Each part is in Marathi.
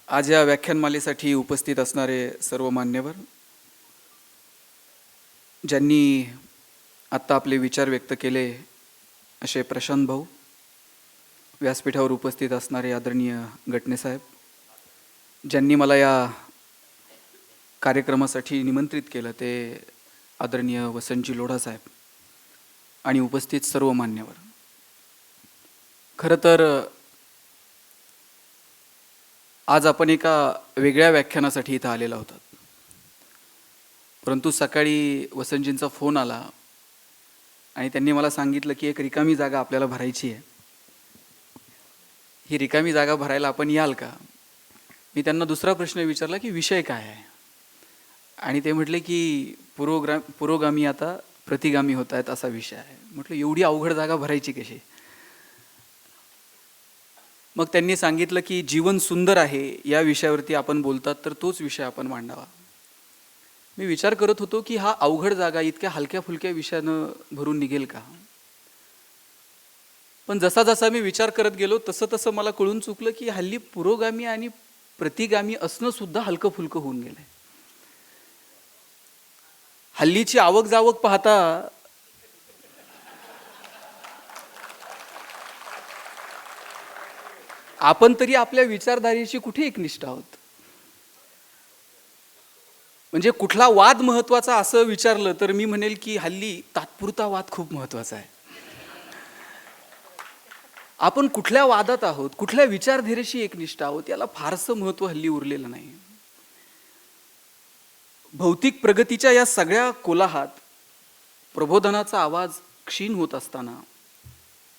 आज या व्याख्यानमालेसाठी उपस्थित असणारे सर्व मान्यवर, ज्यांनी आत्ता आपले विचार व्यक्त केले असे प्रशांत भाऊ, व्यासपीठावर उपस्थित असणारे आदरणीय गटणे साहेब, ज्यांनी मला या कार्यक्रमासाठी निमंत्रित केलं ते आदरणीय वसंतजी लोढा साहेब आणि उपस्थित सर्व मान्यवर. खरं तर आज आपण एका वेगळ्या व्याख्यानासाठी इथं आलेला होता, परंतु सकाळी वसंतजींचा फोन आला आणि त्यांनी मला सांगितलं की एक रिकामी जागा आपल्याला भरायची आहे. ही रिकामी जागा भरायला आपण याल का? मी त्यांना दुसरा प्रश्न विचारला की विषय काय आहे, आणि ते म्हटले की पुरोगामी आता प्रतिगामी होत आहेत असा विषय आहे. म्हटलं एवढी अवघड जागा भरायची कशी? मग त्यांनी सांगितलं की जीवन सुंदर आहे या विषयावरती आपण बोलतात तर तोच विषय आपण मांडावा. मी विचार करत होतो की हा अवघड जागा इतक्या हलक्या फुलक्या विषयानं भरून निघेल का? पण जसा जसा मी विचार करत गेलो तसं तसं मला कळून चुकलं की हल्ली पुरोगामी आणि प्रतिगामी असणं सुद्धा हलकं फुलकं होऊन गेलंय. हल्लीची आवक जावक पाहता आपण तरी आपल्या विचारधारेशी कुठे एकनिष्ठ आहोत? म्हणजे कुठला वाद महत्वाचा असं विचारलं तर मी म्हणेल की हल्ली तात्पुरता वाद खूप महत्वाचा आहे. आपण कुठल्या वादात आहोत, कुठल्या विचारधारेशी एकनिष्ठ आहोत याला फारसं महत्व हल्ली उरलेलं नाही. भौतिक प्रगतीच्या या सगळ्या कोलाहात प्रबोधनाचा आवाज क्षीण होत असताना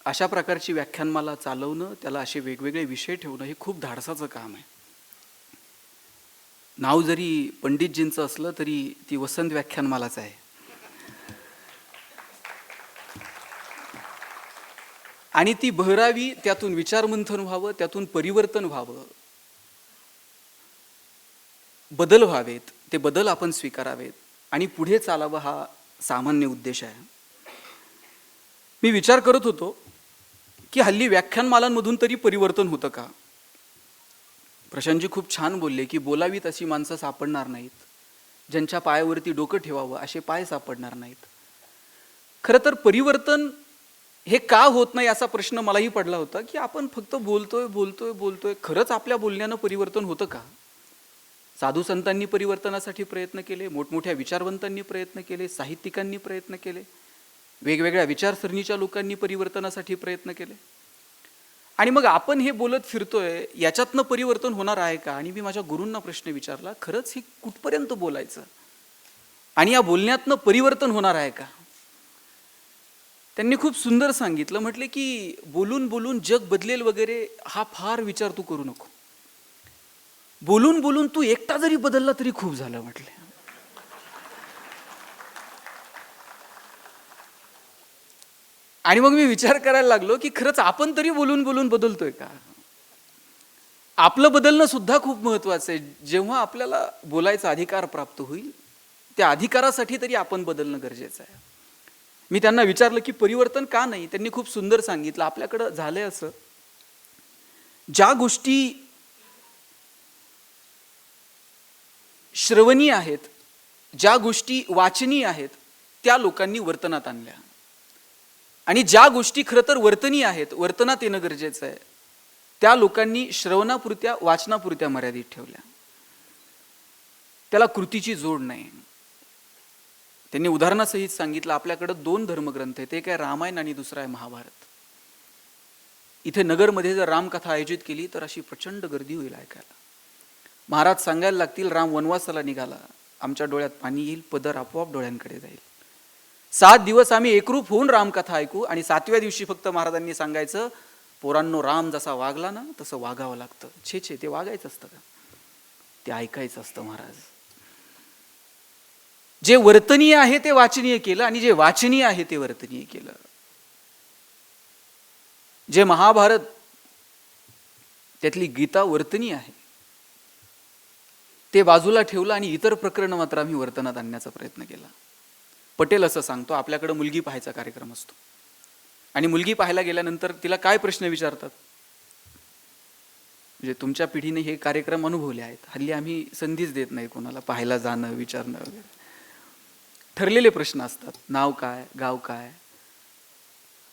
अशा प्रकारची व्याख्यानमाला चालवणं, त्याला असे वेगवेगळे विषय ठेवणं हे खूप धाडसाचं काम आहे. नाव जरी पंडितजींचं असलं तरी ती वसंत व्याख्यानमालाच आहे. आणि ती बहरावी, त्यातून विचारमंथन व्हावं, त्यातून परिवर्तन व्हावं, बदल व्हावेत, ते बदल आपण स्वीकारावेत आणि पुढे चालावं हा सामान्य उद्देश आहे. मी विचार करत होतो की हल्ली व्याख्यानमालांमधून तरी परिवर्तन होतं का? प्रशांतजी खूप छान बोलले की बोलावीत अशी माणसं सापडणार नाहीत, ज्यांच्या पायावरती डोकं ठेवावं असे पाय सापडणार नाहीत. खरं तर परिवर्तन हे का होत नाही असा प्रश्न मलाही पडला होता की आपण फक्त बोलतोय बोलतोय बोलतोय, खरंच आपल्या बोलण्यानं परिवर्तन होतं का? साधू संतांनी परिवर्तनासाठी प्रयत्न केले, मोठमोठ्या विचारवंतांनी प्रयत्न केले, साहित्यिकांनी प्रयत्न केले, वेगवेगळ्या विचारसरणीच्या लोकांनी परिवर्तनासाठी प्रयत्न केले, आणि मग आपण हे बोलत फिरतोय, याच्यातनं परिवर्तन होणार आहे का? आणि मी माझ्या गुरूंना प्रश्न विचारला, खरंच हे कुठपर्यंत बोलायचं आणि या बोलण्यातनं परिवर्तन होणार आहे का? त्यांनी खूप सुंदर सांगितलं. म्हटले की बोलून बोलून जग बदलेल वगैरे हा फार विचार तू करू नको. बोलून बोलून तू एकटा जरी बदलला तरी खूप झालं. म्हटले आणि मग मी विचार करायला लागलो की खरंच आपण तरी बोलून बोलून बदलतोय का? आपलं बदलणं सुद्धा खूप महत्वाचं आहे. जेव्हा आपल्याला बोलायचा अधिकार प्राप्त होईल त्या अधिकारासाठी तरी आपण बदलणं गरजेचं आहे. मी त्यांना विचारलं की परिवर्तन का नाही? त्यांनी खूप सुंदर सांगितलं. आपल्याकडं झालंय असं, ज्या गोष्टी श्रवणीय आहेत, ज्या गोष्टी वाचनीय आहेत त्या लोकांनी वर्तनात आणल्या, आणि ज्या गोष्टी खरं तर वर्तनीय आहेत, वर्तनात येणं गरजेचं आहे, त्या लोकांनी श्रवणापुरत्या वाचनापुरत्या मर्यादित ठेवल्या. त्याला कृतीची जोड नाही. त्यांनी उदाहरणासहित सांगितलं, आपल्याकडं 2 धर्मग्रंथ आहेत, एक आहे रामायण आणि दुसरा आहे महाभारत. इथे नगरमध्ये जर रामकथा आयोजित केली तर अशी प्रचंड गर्दी होईल ऐकायला. महाराज सांगायला लागतील, राम वनवासाला निघाला, आमच्या डोळ्यात पाणी येईल, पदर आपोआप डोळ्यांकडे जाईल. 7 दिवस आम्ही एकरूप होऊन रामकथा ऐकू, आणि 7व्या दिवशी फक्त महाराजांनी सांगायचं, पोरांनो राम जसा वागला ना तसं वागावं लागतं. छे छे, ते वागायचं असतं का? ते ऐकायचं असतं. महाराज जे वर्तनीय आहे ते वाचनीय केलं, आणि जे वाचनीय आहे ते वर्तनीय केलं. जे महाभारत त्यातली गीता वर्तनीय आहे ते बाजूला ठेवलं, आणि इतर प्रकरण मात्र आम्ही वर्तनात आणण्याचा प्रयत्न केला. पटेल असं सांगतो, आपल्याकडे मुलगी पाहायचा कार्यक्रम असतो, आणि मुलगी पाहायला गेल्यानंतर तिला काय प्रश्न विचारतात? म्हणजे तुमच्या पिढीने हे कार्यक्रम अनुभवले आहेत. हल्ली आम्ही संधीच देत नाही कोणाला पाहायला जाणं, विचारणं वगैरे. ठरलेले प्रश्न असतात. नाव काय, गाव काय,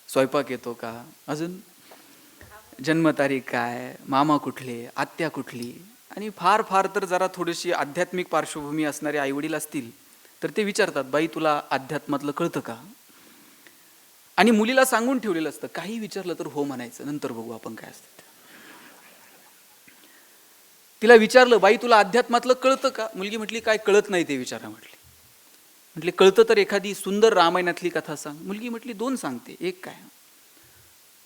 स्वयंपाक येतो का, अजून जन्मतारीख काय, मामा कुठले, आत्या कुठली, आणि फार फार तर जरा थोडीशी आध्यात्मिक पार्श्वभूमी असणारे आईवडील असतील तर ते विचारतात, बाई तुला अध्यात्मातलं कळतं का? आणि मुलीला सांगून ठेवलेलं असतं, काही विचारलं तर हो म्हणायचं, नंतर बघू आपण काय असतं. तिला विचारलं, बाई तुला अध्यात्मातलं कळतं का? मुलगी म्हटली, काय कळत नाही ते विचारा. म्हटली कळतं तर एखादी सुंदर रामायणातली कथा सांग. मुलगी म्हटली 2 सांगते, एक काय?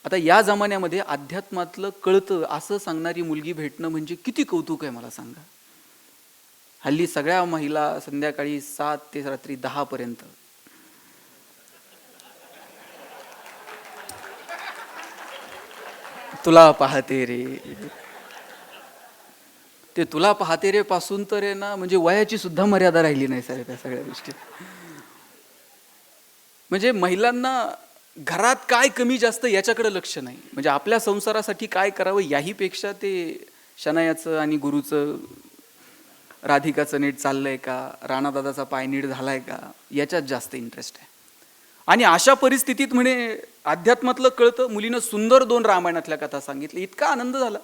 आता या जमान्यामध्ये अध्यात्मातलं कळतं असं सांगणारी मुलगी भेटणं म्हणजे किती कौतुक आहे मला सांगा. हल्ली सगळ्या महिला संध्याकाळी 7 ते रात्री 10 पर्यंत तुला पाहते रे, ते तुला पाहते रे पासून तर आहे ना, म्हणजे वयाची सुद्धा मर्यादा राहिली नाही सर त्या सगळ्या गोष्टी. म्हणजे महिलांना घरात काय कमी जास्त याच्याकडे लक्ष नाही, म्हणजे आपल्या संसारासाठी काय करावं याही पेक्षा ते शनायाचं आणि गुरुचं, राधिकाचं नीट चाललंय का, राणादादाचा पाय नीट झालाय का, याच्यात जास्त इंटरेस्ट आहे. आणि अशा परिस्थितीत म्हणे अध्यात्मातलं कळतं. मुलीनं सुंदर 2 रामायणातल्या कथा सांगितल्या. इतका आनंद झाला.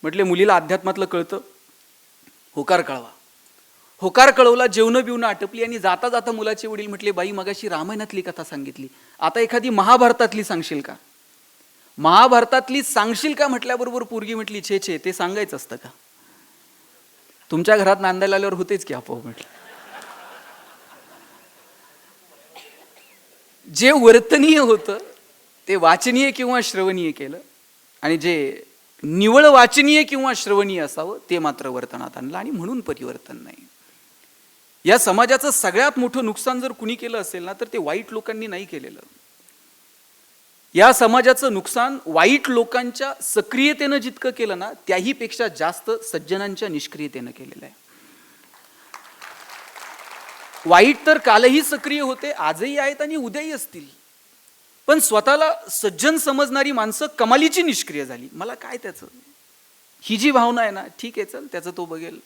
म्हटले मुलीला अध्यात्मातलं कळतं, होकार कळवा. होकार कळवला, जेवणं बिवणं आटपली आणि जाता जाता मुलाचे वडील म्हटले, बाई मगाशी रामायणातली कथा सांगितली, आता एखादी महाभारतातली सांगशील का? महाभारतातली सांगशील का म्हटल्याबरोबर पोरगी म्हटली, छे छे ते सांगायचं असतं का? तुमच्या घरात नांदायला आल्यावर होतेच की आपोआप. म्हटलं जे वर्तनीय होतं ते वाचनीय किंवा श्रवणीय केलं, आणि जे निवळ वाचनीय किंवा श्रवणीय असावं ते मात्र वर्तनात आणलं, आणि म्हणून परिवर्तन नाही. या समाजाचं सगळ्यात मोठं नुकसान जर कुणी केलं असेल ना तर ते वाईट लोकांनी नाही केलेलं. या समाजाचं नुकसान वाईट लोकांच्या सक्रियतेनं जितकं केलं ना त्याही पेक्षा जास्त सज्जनांच्या निष्क्रियतेनं केलेलं आहे. वाईट तर कालही सक्रिय होते, आजही आहेत आणि उद्याही असतील, पण स्वतःला सज्जन समजणारी माणसं कमालीची निष्क्रिय झाली. मला काय त्याचं, ही जी भावना आहे ना, ठीक आहे चल त्याचं तो बघेल,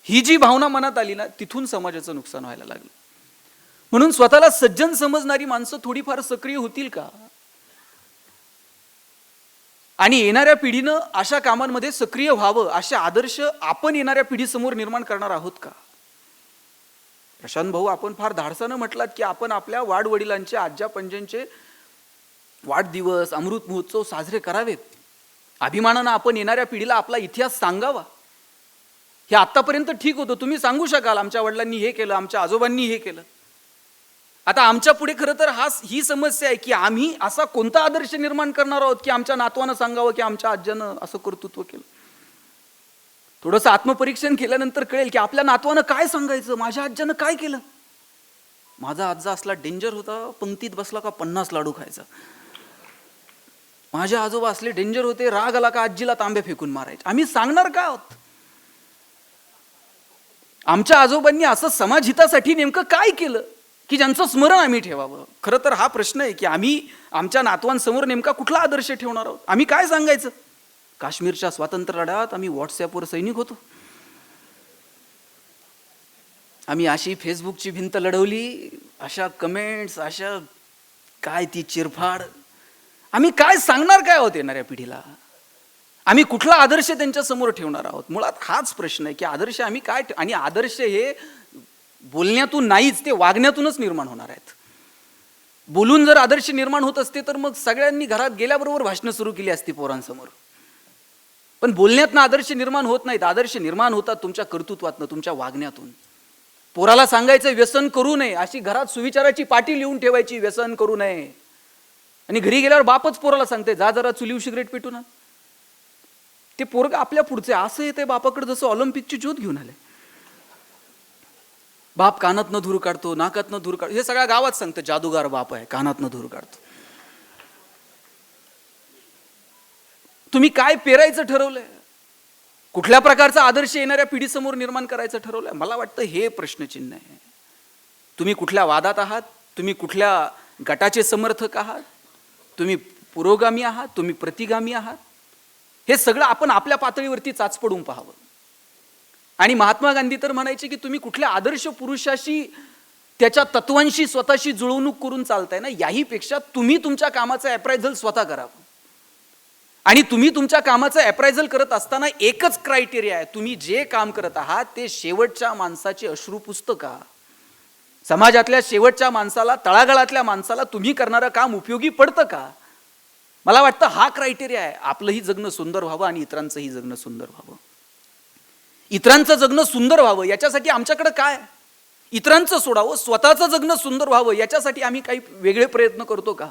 ही जी भावना मनात आली ना तिथून समाजाचं नुकसान व्हायला लागलं. म्हणून स्वतःला सज्जन समजणारी माणसं थोडीफार सक्रिय होतील का? आणि येणाऱ्या पिढीनं अशा कामांमध्ये सक्रिय व्हावं असे आदर्श आपण येणाऱ्या पिढीसमोर निर्माण करणार आहोत का? प्रशांत भाऊ, आपण फार धाडसानं म्हटलात की आपण आपल्या वाडवडिलांचे, आज्या पंजांचे वाढदिवस, अमृत महोत्सव साजरे करावेत. अभिमानानं आपण येणाऱ्या पिढीला आपला इतिहास सांगावा. हे आतापर्यंत ठीक होतं, तुम्ही सांगू शकाल आमच्या वडिलांनी हे केलं, आमच्या आजोबांनी हे केलं. आता आमच्या पुढे खरं तर ही समस्या आहे की आम्ही असा कोणता आदर्श निर्माण करणार आहोत की आमच्या नातवानं सांगावं की आमच्या आज्यानं असं कर्तृत्व केलं. थोडंसं आत्मपरीक्षण केल्यानंतर कळेल की आपल्या नातवानं काय सांगायचं, माझ्या आज्यानं काय केलं. माझा आजा असला डेंजर होता, पंक्तीत बसला का 50 लाडू खायचा. माझे आजोबा असले डेंजर होते, राग आला का आजीला तांबे फेकून मारायचे. आम्ही सांगणार काय आहोत? आमच्या आजोबांनी असं समाजहितासाठी नेमकं काय केलं की ज्यांचं स्मरण आम्ही ठेवावं? खरं तर हा प्रश्न आहे की आम्ही आमच्या नातवांसमोर नेमका कुठला आदर्श ठेवणार आहोत? आम्ही काय सांगायचं? काश्मीरच्या स्वातंत्र्य लढ्यात आम्ही व्हॉट्सअपवर सैनिक होतो, आम्ही अशी फेसबुकची भिंत लढवली, अशा कमेंट्स, अशा काय ती चिरफाड. आम्ही काय सांगणार काय आहोत येणाऱ्या पिढीला? आम्ही कुठला आदर्श त्यांच्या समोर ठेवणार आहोत? मुळात हाच प्रश्न आहे की आदर्श आम्ही काय, आणि आदर्श हे बोलण्यातून नाहीच, ते वागण्यातूनच निर्माण होणार आहेत. बोलून जर आदर्श निर्माण होत असते तर मग सगळ्यांनी घरात गेल्याबरोबर भाषणं सुरू केली असती पोरांसमोर. पण बोलण्यातनं आदर्श निर्माण होत नाहीत. आदर्श निर्माण होतात तुमच्या कर्तृत्वातनं, तुमच्या वागण्यातून. पोराला सांगायचं व्यसन करू नये, अशी घरात सुविचाराची पाटी लिहून ठेवायची, व्यसन करू नये. आणि घरी गेल्यावर बापच पोराला सांगते, जा जरा चुलीव सिगरेट पेटू ना. ते पोरग आपल्या पुढचे असं येते बापाकडे जसं ऑलिम्पिकची ज्योत घेऊन आले. बाप कानातनं धूर काढतो, नाकातनं धूर काढतो, हे सगळ्या गावात सांगतं जादूगार बाप आहे, कानातनं धूर काढतो. तुम्ही काय पेरायचं ठरवलंय? कुठल्या प्रकारचा आदर्श येणाऱ्या पिढीसमोर निर्माण करायचं ठरवलंय? मला वाटतं हे प्रश्नचिन्ह आहे. तुम्ही कुठल्या वादात आहात? तुम्ही कुठल्या गटाचे समर्थक आहात? तुम्ही पुरोगामी आहात? तुम्ही प्रतिगामी आहात? हे सगळं आपण आपल्या पातळीवरती चाचपडून पाहावं. आणि महात्मा गांधी तर म्हणायचे की तुम्ही कुठल्या आदर्श पुरुषाशी त्याच्या तत्वांशी स्वतःशी जुळवणूक करून चालताय ना, याहीपेक्षा तुम्ही तुमच्या कामाचं अप्रायझल स्वतः करावं. आणि तुम्ही तुमच्या कामाचं अप्रायझल करत असताना एकच क्रायटेरिया आहे, तुम्ही जे काम करत आहात ते शेवटच्या माणसाचे अश्रू पुसतं का? समाजातल्या शेवटच्या माणसाला, तळागाळातल्या माणसाला तुम्ही करणारं काम उपयोगी पडतं का? मला वाटतं हा क्रायटेरिया आहे आपलंही जगणं सुंदर व्हावं आणि इतरांचंही जगणं सुंदर व्हावं. इतरांचं जगणं सुंदर व्हावं याच्यासाठी आमच्याकडे काय? इतरांचं सोडावं, स्वतःचं जगणं सुंदर व्हावं याच्यासाठी आम्ही काही वेगळे प्रयत्न करतो का?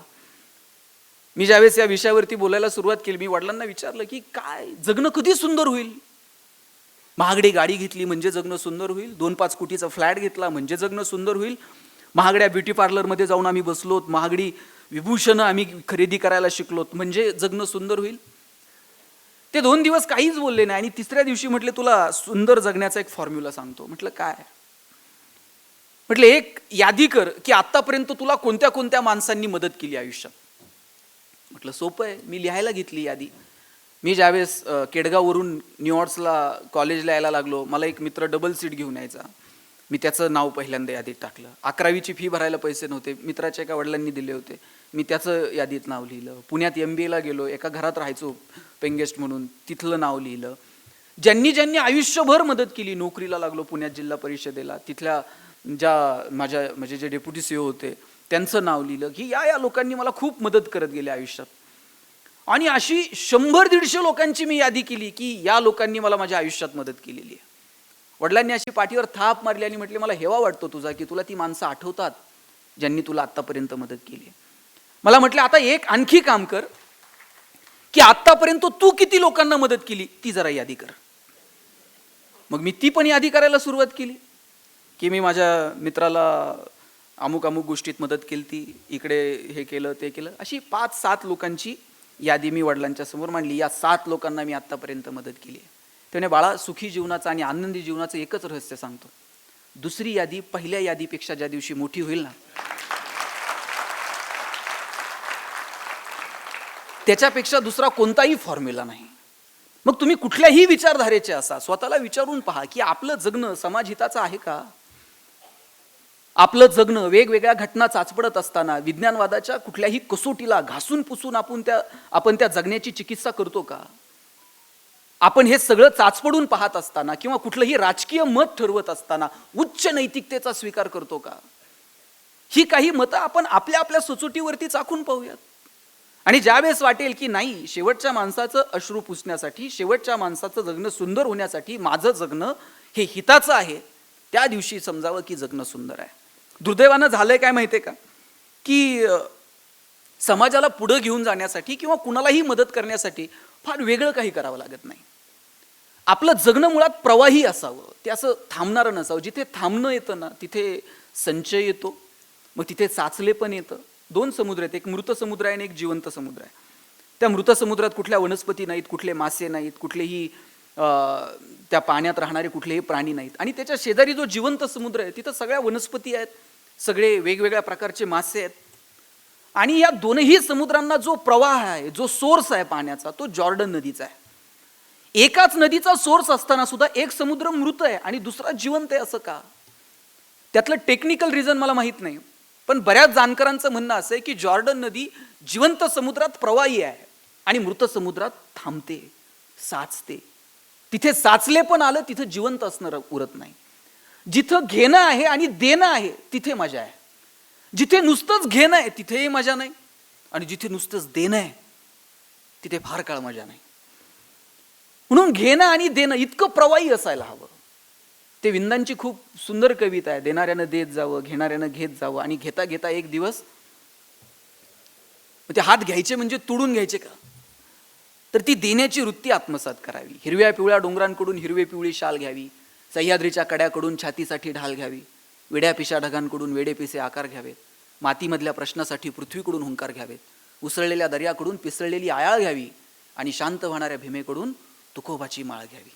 मी ज्यावेळेस या विषयावरती बोलायला सुरुवात केली, मी वडिलांना विचारलं की काय जगणं कधी सुंदर होईल? महागडी गाडी घेतली म्हणजे जगणं सुंदर होईल, 2-5 कोटीचा फ्लॅट घेतला म्हणजे जगणं सुंदर होईल, महागड्या ब्युटी पार्लरमध्ये जाऊन आम्ही बसलोत, महागडी विभूषणं आम्ही खरेदी करायला शिकलोत म्हणजे जगणं सुंदर होईल? ते 2 दिवस काहीच बोलले नाही आणि तिसऱ्या दिवशी म्हटले तुला सुंदर जगण्याचा एक फॉर्म्युला सांगतो. म्हटलं काय? म्हटलं एक यादी कर की आतापर्यंत तुला कोणत्या कोणत्या माणसांनी मदत केली आयुष्यात. म्हटलं सोपं आहे. मी लिहायला घेतली यादी. मी ज्यावेळेस केडगाववरून न्यूयॉर्क्सला कॉलेजला यायला लागलो, मला एक मित्र डबल सीट घेऊन यायचा. मी त्याचं नाव पहिल्यांदा यादीत टाकलं. 11वीची फी भरायला पैसे नव्हते, मित्राच्या एका वडिलांनी दिले होते, मी त्याचं यादीत नाव लिहिलं. पुण्यात MBAला गेलो, एका घरात राहायचो पेंगेस्ट म्हणून, तिथलं नाव लिहिलं. ज्यांनी ज्यांनी आयुष्यभर मदत केली, नोकरीला लागलो पुण्यात जिल्हा परिषदेला, तिथल्या ज्या माझ्या म्हणजे जे डेप्युटी CEO होते त्यांचं नाव लिहिलं की या लोकांनी मला खूप मदत करत गेले आयुष्यात. आणि अशी 100-150 लोकांची मी यादी केली की या लोकांनी मला माझ्या आयुष्यात मदत केलेली आहे. वडिलांनी अशी पाठीवर थाप मारली आणि म्हटले मला हेवा वाटतो तुझा की तुला ती माणसं आठवतात ज्यांनी तुला आत्तापर्यंत मदत केली. मला म्हटले आता एक आणखी काम कर की आत्तापर्यंत तू किती लोकांना मदत केली ती जरा यादी कर. मग मी ती पण यादी करायला सुरुवात केली की मी माझ्या मित्राला अमुक अमुक गोष्टीत मदत केली, ती इकडे हे केलं ते केलं. अशी 5-7 लोकांची यादी मी वडिलांच्या समोर मांडली. या 7 लोकांना मी आत्तापर्यंत मदत केली आहे. त्याने बाळा सुखी जीवनाचं आणि आनंदी जीवनाचं एकच रहस्य सांगतो, दुसरी यादी पहिल्या यादीपेक्षा ज्या दिवशी मोठी होईल ना त्याच्यापेक्षा दुसरा कोणताही फॉर्म्युला नाही. मग तुम्ही कुठल्याही विचारधारेचे असा स्वतःला विचारून पहा की आपलं जगणं समाजहिताचं आहे का? आपलं जगणं वेगवेगळ्या घटना चाचपडत असताना विज्ञानवादाच्या कुठल्याही कसोटीला घासून पुसून आपण त्या जगण्याची चिकित्सा करतो का? आपण हे सगळं चाचपडून पाहत असताना किंवा कुठलंही राजकीय मत ठरवत असताना उच्च नैतिकतेचा स्वीकार करतो का? ही काही मतं आपण आपल्या आपल्या सुचोटीवरती चाखून पाहूयात. आणि ज्यावेळेस वाटेल की नाही शेवटच्या माणसाचं अश्रू पुसण्यासाठी, शेवटच्या माणसाचं जगणं सुंदर होण्यासाठी माझं जगणं हे हिताचं आहे, त्या दिवशी समजावं की जगणं सुंदर आहे. दुर्दैवानं झालंय काय माहितीये का की समाजाला पुढे घेऊन जाण्यासाठी किंवा कुणालाही मदत करण्यासाठी फार वेगळं काही करावं लागत नाही. आपलं जगणं मुळात प्रवाही असावं, ते असं थांबणारं नसावं. जिथे थांबणं येतं ना तिथे संचय येतो, मग तिथे साचले पण येतं. 2 समुद्र आहेत, एक मृत समुद्र आहे आणि एक जिवंत समुद्र आहे. त्या मृत समुद्रात कुठल्या वनस्पती नाहीत, कुठले मासे नाहीत, कुठलेही त्या पाण्यात राहणारे कुठलेही प्राणी नाहीत. आणि त्याच्या शेजारी जो जिवंत समुद्र आहे तिथं सगळ्या वनस्पती आहेत, सगळे वेगवेगळ्या प्रकारचे मासे आहेत. आणि या दोनही समुद्रांना जो प्रवाह आहे, जो सोर्स आहे पाण्याचा, तो जॉर्डन नदीचा आहे. एकाच नदीचा सोर्स असताना सुद्धा एक समुद्र मृत आहे आणि दुसरा जिवंत आहे, असं का? त्यातलं टेक्निकल रिझन मला माहित नाही, पण बऱ्याच जाणकारांचं म्हणणं असं आहे की जॉर्डन नदी जिवंत समुद्रात प्रवाही आहे आणि मृत समुद्रात थांबते, साचते. तिथे साचले पण आलं तिथे जिवंत असणं उरत नाही. जिथं घेणं आहे आणि देणं आहे तिथे मजा आहे. जिथे नुसतंच घेणं आहे तिथेही मजा नाही आणि जिथे नुसतंच देणं आहे तिथे फार काळ मजा नाही. म्हणून घेणं आणि देणं इतकं प्रवाही असायला हवं. ते विंदांची खूप सुंदर कविता आहे, देणाऱ्यानं देत जावं, घेणाऱ्यानं घेत जावं आणि घेता घेता एक दिवस ते हात घ्यायचे म्हणजे तोडून घ्यायचे का? तर ती देण्याची वृत्ती आत्मसात करावी. हिरव्या पिवळ्या डोंगरांकडून हिरवी पिवळी शाल घ्यावी, सह्याद्रीच्या कड्याकडून छातीसाठी ढाल घ्यावी, वेड्या पिशा ढगांकडून वेडेपिसे आकार घ्यावेत, मातीमधल्या प्रश्नासाठी पृथ्वीकडून हुंकार घ्यावेत, उसळलेल्या दर्याकडून पिसळलेली आयाळ घ्यावी आणि शांत होणाऱ्या भीमेकडून तुकोबाची माळ घ्यावी.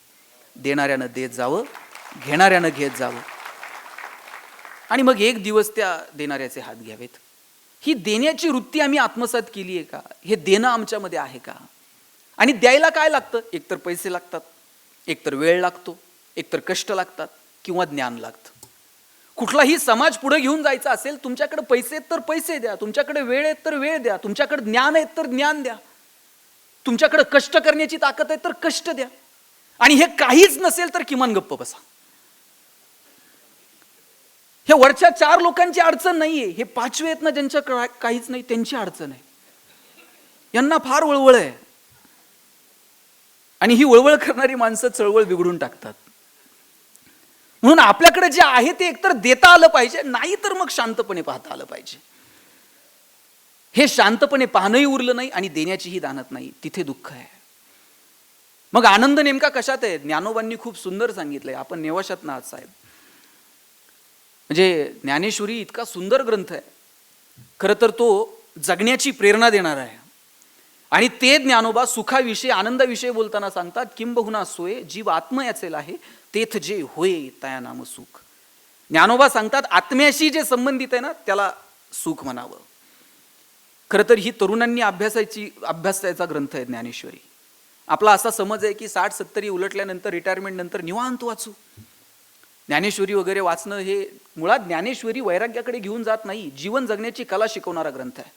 देणाऱ्यानं देत जावं, घेणाऱ्यानं घेत जावं आणि मग एक दिवस त्या देणाऱ्याचे हात घ्यावेत. ही देण्याची वृत्ती आम्ही आत्मसात केली आहे का? हे देणं आमच्यामध्ये आहे का? आणि द्यायला काय लागतं? एकतर पैसे लागतात, एकतर वेळ लागतो, एकतर कष्ट लागतात, किंवा ज्ञान लागतं. कुठलाही समाज पुढे घेऊन जायचा असेल, तुमच्याकडे पैसे आहेत तर पैसे द्या, तुमच्याकडे वेळ आहेत तर वेळ द्या, तुमच्याकडे ज्ञान आहेत तर ज्ञान द्या, तुमच्याकडे कष्ट करण्याची ताकद आहे तर कष्ट द्या. आणि हे काहीच नसेल तर किमान गप्प बसा. हे वरच्या 4 लोकांची अडचण नाहीये, हे 5वे आहेत ना ज्यांच्या काहीच नाही त्यांची अडचण आहे. यांना फार वळवळ आहे. आणि ही वळवळ करणारी माणसं चळवळ बिघडून टाकतात. म्हणून आपल्याकडे जे आहे ते एकतर देता आलं पाहिजे, नाही तर मग शांतपणे पाहता आलं पाहिजे. हे शांतपणे पाहणंही उरलं नाही आणि देण्याचीही दानत नाही, तिथे दुःख आहे. मग आनंद नेमका कशात आहे? ज्ञानोबांनी खूप सुंदर सांगितलंय. आपण नेवाशात ना आज साहेब, म्हणजे ज्ञानेश्वरी इतका सुंदर ग्रंथ आहे. खरं तर तो जगण्याची प्रेरणा देणारा आहे. आणि ते ज्ञानोबा सुखाविषयी आनंदाविषयी बोलताना सांगतात, किंबहुना सोय जीव आत्म याचेल आहे, तेथ जे होय तया नाम सुख. ज्ञानोबा सांगतात आत्म्याशी जे संबंधित आहे ना त्याला सुख म्हणावं. खरं तर ही तरुणांनी अभ्यासाचा ग्रंथ आहे ज्ञानेश्वरी. आपला असा समज आहे की 60-70 उलटल्यानंतर रिटायरमेंट नंतर निवांत वाचू. ज्ञानेश्वरी वगैरे वाचणं हे मुळात ज्ञानेश्वरी वैराग्याकडे घेऊन जात नाही, जीवन जगण्याची कला शिकवणारा ग्रंथ आहे.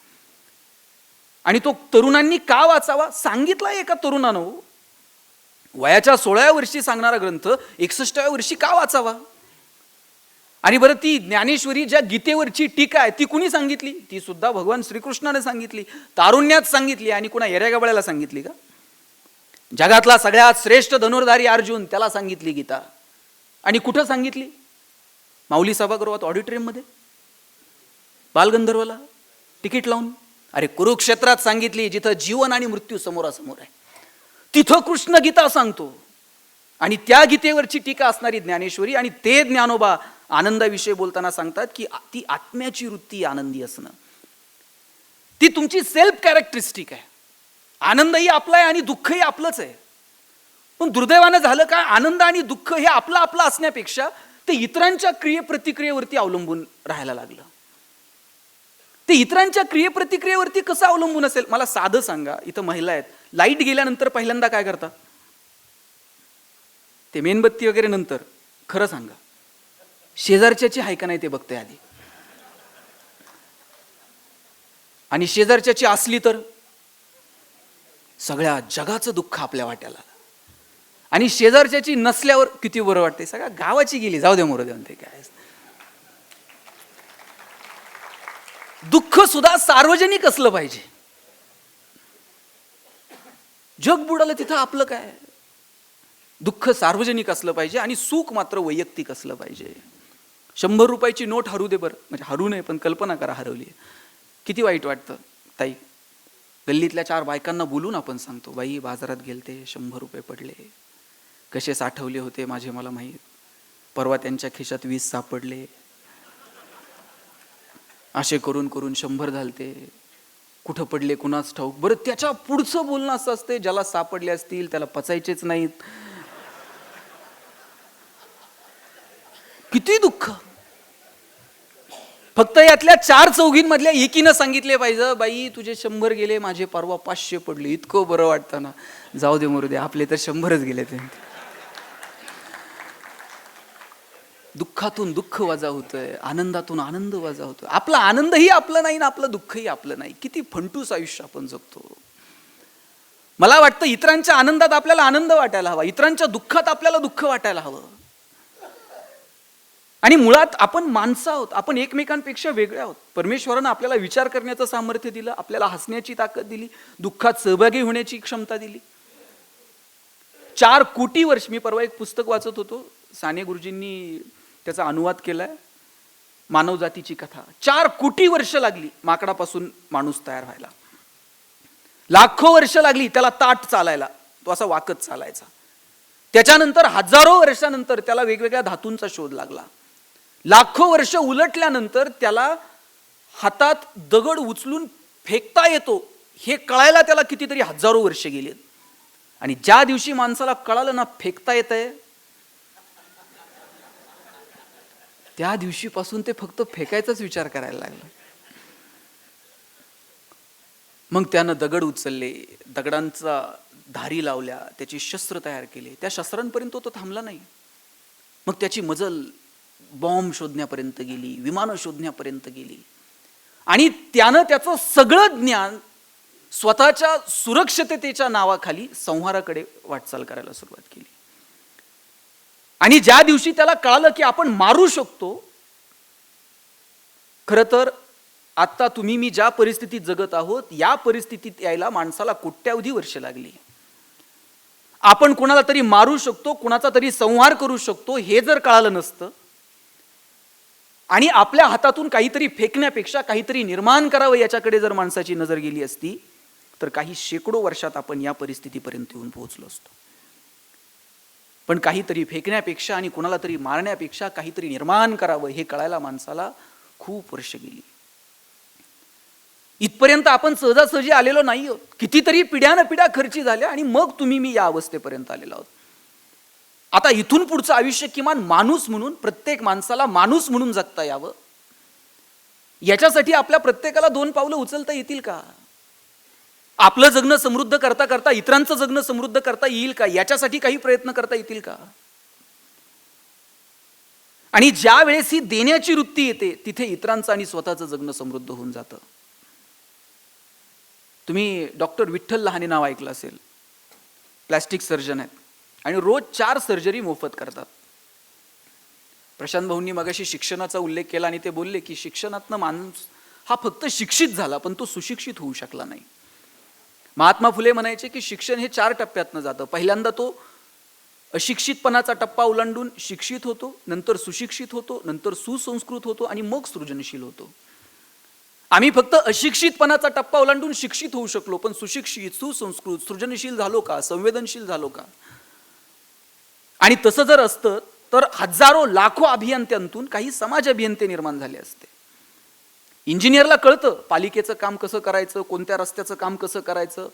आणि तो तरुणांनी का वाचावा सांगितला एका तरुणानं. वयाच्या 16व्या वर्षी सांगणारा ग्रंथ 61व्या वर्षी का वाचावा? आणि बरं ती ज्ञानेश्वरी ज्या गीतेवरची टीका आहे ती कुणी सांगितली? ती सुद्धा भगवान श्रीकृष्णाने सांगितली, तारुण्यात सांगितली. आणि कुणा येऱ्यागबाळ्याला सांगितली का? जगातला सगळ्यात श्रेष्ठ धनुर्धारी अर्जुन, त्याला सांगितली गीता. आणि कुठं सांगितली? माऊली सभागृहात ऑडिटोरियम मध्ये, बालगंधर्वला तिकीट लावून. अरे कुरुक्षेत्रात सांगितली, जिथं जीवन आणि मृत्यू समोरासमोर आहे, तिथं कृष्ण गीता सांगतो. आणि त्या गीतेवरची टीका असणारी ज्ञानेश्वरी. आणि ते ज्ञानोबा आनंदाविषयी बोलताना सांगतात की ती आत्म्याची वृत्ती आनंदी असणं, ती तुमची सेल्फ कॅरेक्टरिस्टिक आहे. आनंदही आपला आहे आणि दुःखही आपलंच आहे. पण दुर्दैवानं झालं काय, आनंद आणि दुःख हे आपलं आपलं असण्यापेक्षा ते इतरांच्या क्रियेप्रतिक्रियेवरती अवलंबून राहायला लागलं. ते इतरांच्या क्रियेप्रतिक्रियेवरती कसं अवलंबून असेल? मला साधं सांगा, इथं महिला आहेत, लाईट गेल्यानंतर पहिल्यांदा काय करतात? ते मेणबत्ती वगैरे नंतर, खरं सांगा शेजारच्याची आहे का नाही ते बघते आधी. आणि शेजारच्याची असली तर सगळ्या जगाचं दुःख आपल्या वाट्याला. आणि शेजारच्याची नसल्यावर किती बरं वाटते, सगळ्या गावाची गेली, जाऊ दे मोर देऊन. ते काय दुःख सुद्धा सार्वजनिक असलं पाहिजे. जग बुडालं तिथं आपलं काय? दुःख सार्वजनिक असलं पाहिजे आणि सुख मात्र वैयक्तिक असलं पाहिजे. 100 रुपयाची नोट हरू दे बरं, म्हणजे हरू नये पण कल्पना करा हरवली, किती वाईट वाटतं. ताई, गल्लीतल्या 4 बायकांना बोलून आपण सांगतो, बाई बाजारात गेलते, 100 रुपये पडले, कसे साठवले होते माझे मला माहीत, परवा त्यांच्या खिशात 20 सापडले, असे करून करून 100 झालते, कुठं पडले कुणाच ठाऊक. बरं त्याच्या पुढचं बोलणं असं असते, ज्याला सापडले असतील त्याला पचायचेच नाहीत. किती दुःख. फक्त यातल्या 4 चौघींमधल्या एकीनं सांगितले पाहिजे, बाई तुझे 100 गेले, माझे परवा 500 पडले, इतकं बरं वाटतं ना. जाऊ दे मरू दे, आपले तर 100च गेले. ते दुःखातून दुःख वजा होतंय, आनंदातून आनंद वजा होतोय. आपला आनंदही आपलं नाही ना आपलं दुःखही आपलं नाही. किती फंटूस आयुष्य आपण जगतो. मला वाटतं इतरांच्या आनंदात आपल्याला आनंद वाटायला हवा, इतरांच्या दुःखात आपल्याला दुःख वाटायला हवं. आणि मुळात आपण माणसं आहोत, आपण एकमेकांपेक्षा वेगळे आहोत. परमेश्वरानं आपल्याला विचार करण्याचं सामर्थ्य दिलं, आपल्याला हसण्याची ताकद दिली, दुःखात सहभागी होण्याची क्षमता दिली. 4 कोटी वर्ष, मी परवा एक पुस्तक वाचत होतो, साने गुरुजींनी त्याचा अनुवाद केलाय, मानवजातीची कथा. 4 कोटी वर्ष लागली माकडापासून माणूस तयार व्हायला. लाखो वर्ष लागली त्याला ताठ चालायला, तो असा वाकत चालायचा. त्याच्यानंतर हजारो वर्षानंतर त्याला वेगवेगळ्या धातूंचा शोध लागला. लाखो वर्ष उलटल्यानंतर त्याला हातात दगड उचलून फेकता येतो हे कळायला त्याला कितीतरी हजारो वर्ष गेलेत. आणि ज्या दिवशी माणसाला कळालं ना फेकता येतंय, त्या दिवशीपासून ते फक्त फेकायचाच विचार करायला लागला. मग त्यानं दगड उचलले, दगडांचा धारी लावल्या, त्याची शस्त्र तयार केले, त्या शस्त्रांपर्यंत तो थांबला नाही. मग त्याची मजल बॉम्ब शोधण्यापर्यंत गेली, विमानं शोधण्यापर्यंत गेली, आणि त्यानं त्याचं सगळं ज्ञान स्वतःच्या सुरक्षिततेच्या नावाखाली संहाराकडे वाटचाल करायला सुरुवात केली. आणि ज्या दिवशी त्याला कळालं की आपण मारू शकतो, खरं तर आता तुम्ही मी ज्या परिस्थितीत जगत आहोत, या परिस्थितीत यायला माणसाला कोट्यावधी वर्ष लागली. आपण कोणाला तरी मारू शकतो, कोणाचा तरी संहार करू शकतो, हे जर कळालं नसतं आणि आपल्या हातातून काहीतरी फेकण्यापेक्षा काहीतरी निर्माण करावं याच्याकडे जर माणसाची नजर गेली असती, तर काही शेकडो वर्षात आपण या परिस्थितीपर्यंत येऊन पोहोचलो असतो. पण काहीतरी फेकण्यापेक्षा आणि कोणाला तरी मारण्यापेक्षा काहीतरी निर्माण करावं हे कळायला माणसाला खूप वर्ष गेली. इथपर्यंत आपण सहजासहजी आलेलो नाही आहोत. कितीतरी पिढ्यानं पिढ्या खर्ची झाल्या आणि मग तुम्ही मी या अवस्थेपर्यंत आलेलो आहोत. आता इथून पुढचं आयुष्य किमान माणूस म्हणून, प्रत्येक माणसाला माणूस म्हणून जगता यावं, याच्यासाठी आपल्या प्रत्येकाला 2 पावलं उचलता येतील का? आपलं जगणं समृद्ध करता करता इतरांचं जगणं समृद्ध करता येईल का? याच्यासाठी काही प्रयत्न करता येतील का? आणि ज्या वेळेस ही देण्याची वृत्ती येते, तिथे इतरांचं आणि स्वतःचं जगणं समृद्ध होऊन जातं. तुम्ही डॉक्टर विठ्ठल लहाने नाव ऐकलं असेल. प्लॅस्टिक सर्जन आहेत आणि रोज 4 सर्जरी मोफत करतात. प्रशांत भाऊंनी मगाशी शिक्षणाचा उल्लेख केला आणि ते बोलले की शिक्षणातनं माणूस हा फक्त शिक्षित झाला, पण तो सुशिक्षित होऊ शकला नाही. महात्मा फुले म्हणायचे की शिक्षण हे 4 टप्प्यातनं जातं. पहिल्यांदा तो अशिक्षितपणाचा टप्पा ओलांडून शिक्षित होतो, नंतर सुशिक्षित होतो, नंतर सुसंस्कृत होतो आणि मग सृजनशील होतो. आम्ही फक्त अशिक्षितपणाचा टप्पा ओलांडून शिक्षित होऊ शकलो, पण सुशिक्षित, सुसंस्कृत, सृजनशील झालो का? संवेदनशील झालो का? आणि तसं जर असतं तर हजारो लाखो अभियंत्यांतून काही समाज अभियंते निर्माण झाले असते. इंजिनियरला कळतं पालिकेचं काम कसं करायचं, कोणत्या रस्त्याचं काम कसं करायचं.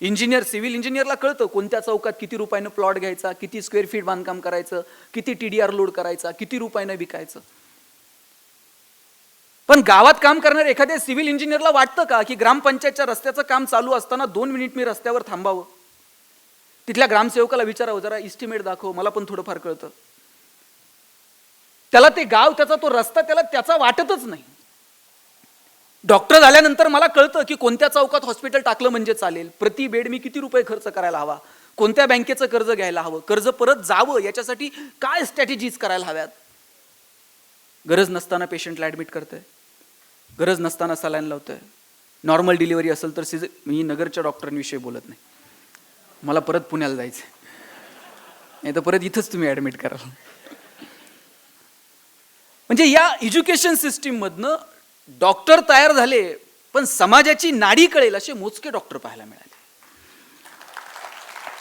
इंजिनियर, सिव्हिल इंजिनियरला कळतं कोणत्या चौकात किती रुपयानं प्लॉट घ्यायचा, किती स्क्वेअर फीट बांधकाम करायचं, किती TDR लोड करायचा, किती रुपयानं विकायचं. पण गावात काम करणाऱ्या एखाद्या सिव्हिल इंजिनियरला वाटतं का की ग्रामपंचायतच्या रस्त्याचं काम चालू असताना 2 मिनिट मी रस्त्यावर थांबावं, तिथल्या ग्रामसेवकाला विचारावं जरा इस्टिमेट दाखव, मला पण थोडंफार कळतं. त्याला ते गाव, त्याचा तो रस्ता त्याचा वाटतच नाही. डॉक्टर झाल्यानंतर मला कळतं की कोणत्या चौकात हॉस्पिटल टाकलं म्हणजे चालेल, प्रति बेड मी किती रुपये खर्च करायला हवा, कोणत्या बँकेचं कर्ज घ्यायला हवं, कर्ज परत जावं याच्यासाठी काय स्ट्रॅटेजीज करायला हव्यात. गरज नसताना पेशंटला ऍडमिट करतंय, गरज नसताना सलाईन लावतंय. नॉर्मल डिलिव्हरी असेल तर मी नगरच्या डॉक्टरांविषयी बोलत नाही, मला परत पुण्याला जायचं, नाही तर परत इथंच तुम्ही ऍडमिट कराल. म्हणजे या एज्युकेशन सिस्टीम मधनं डॉक्टर तयार झाले, पण समाजाची नाडी कळेल असे मोजके डॉक्टर पाहायला मिळाले.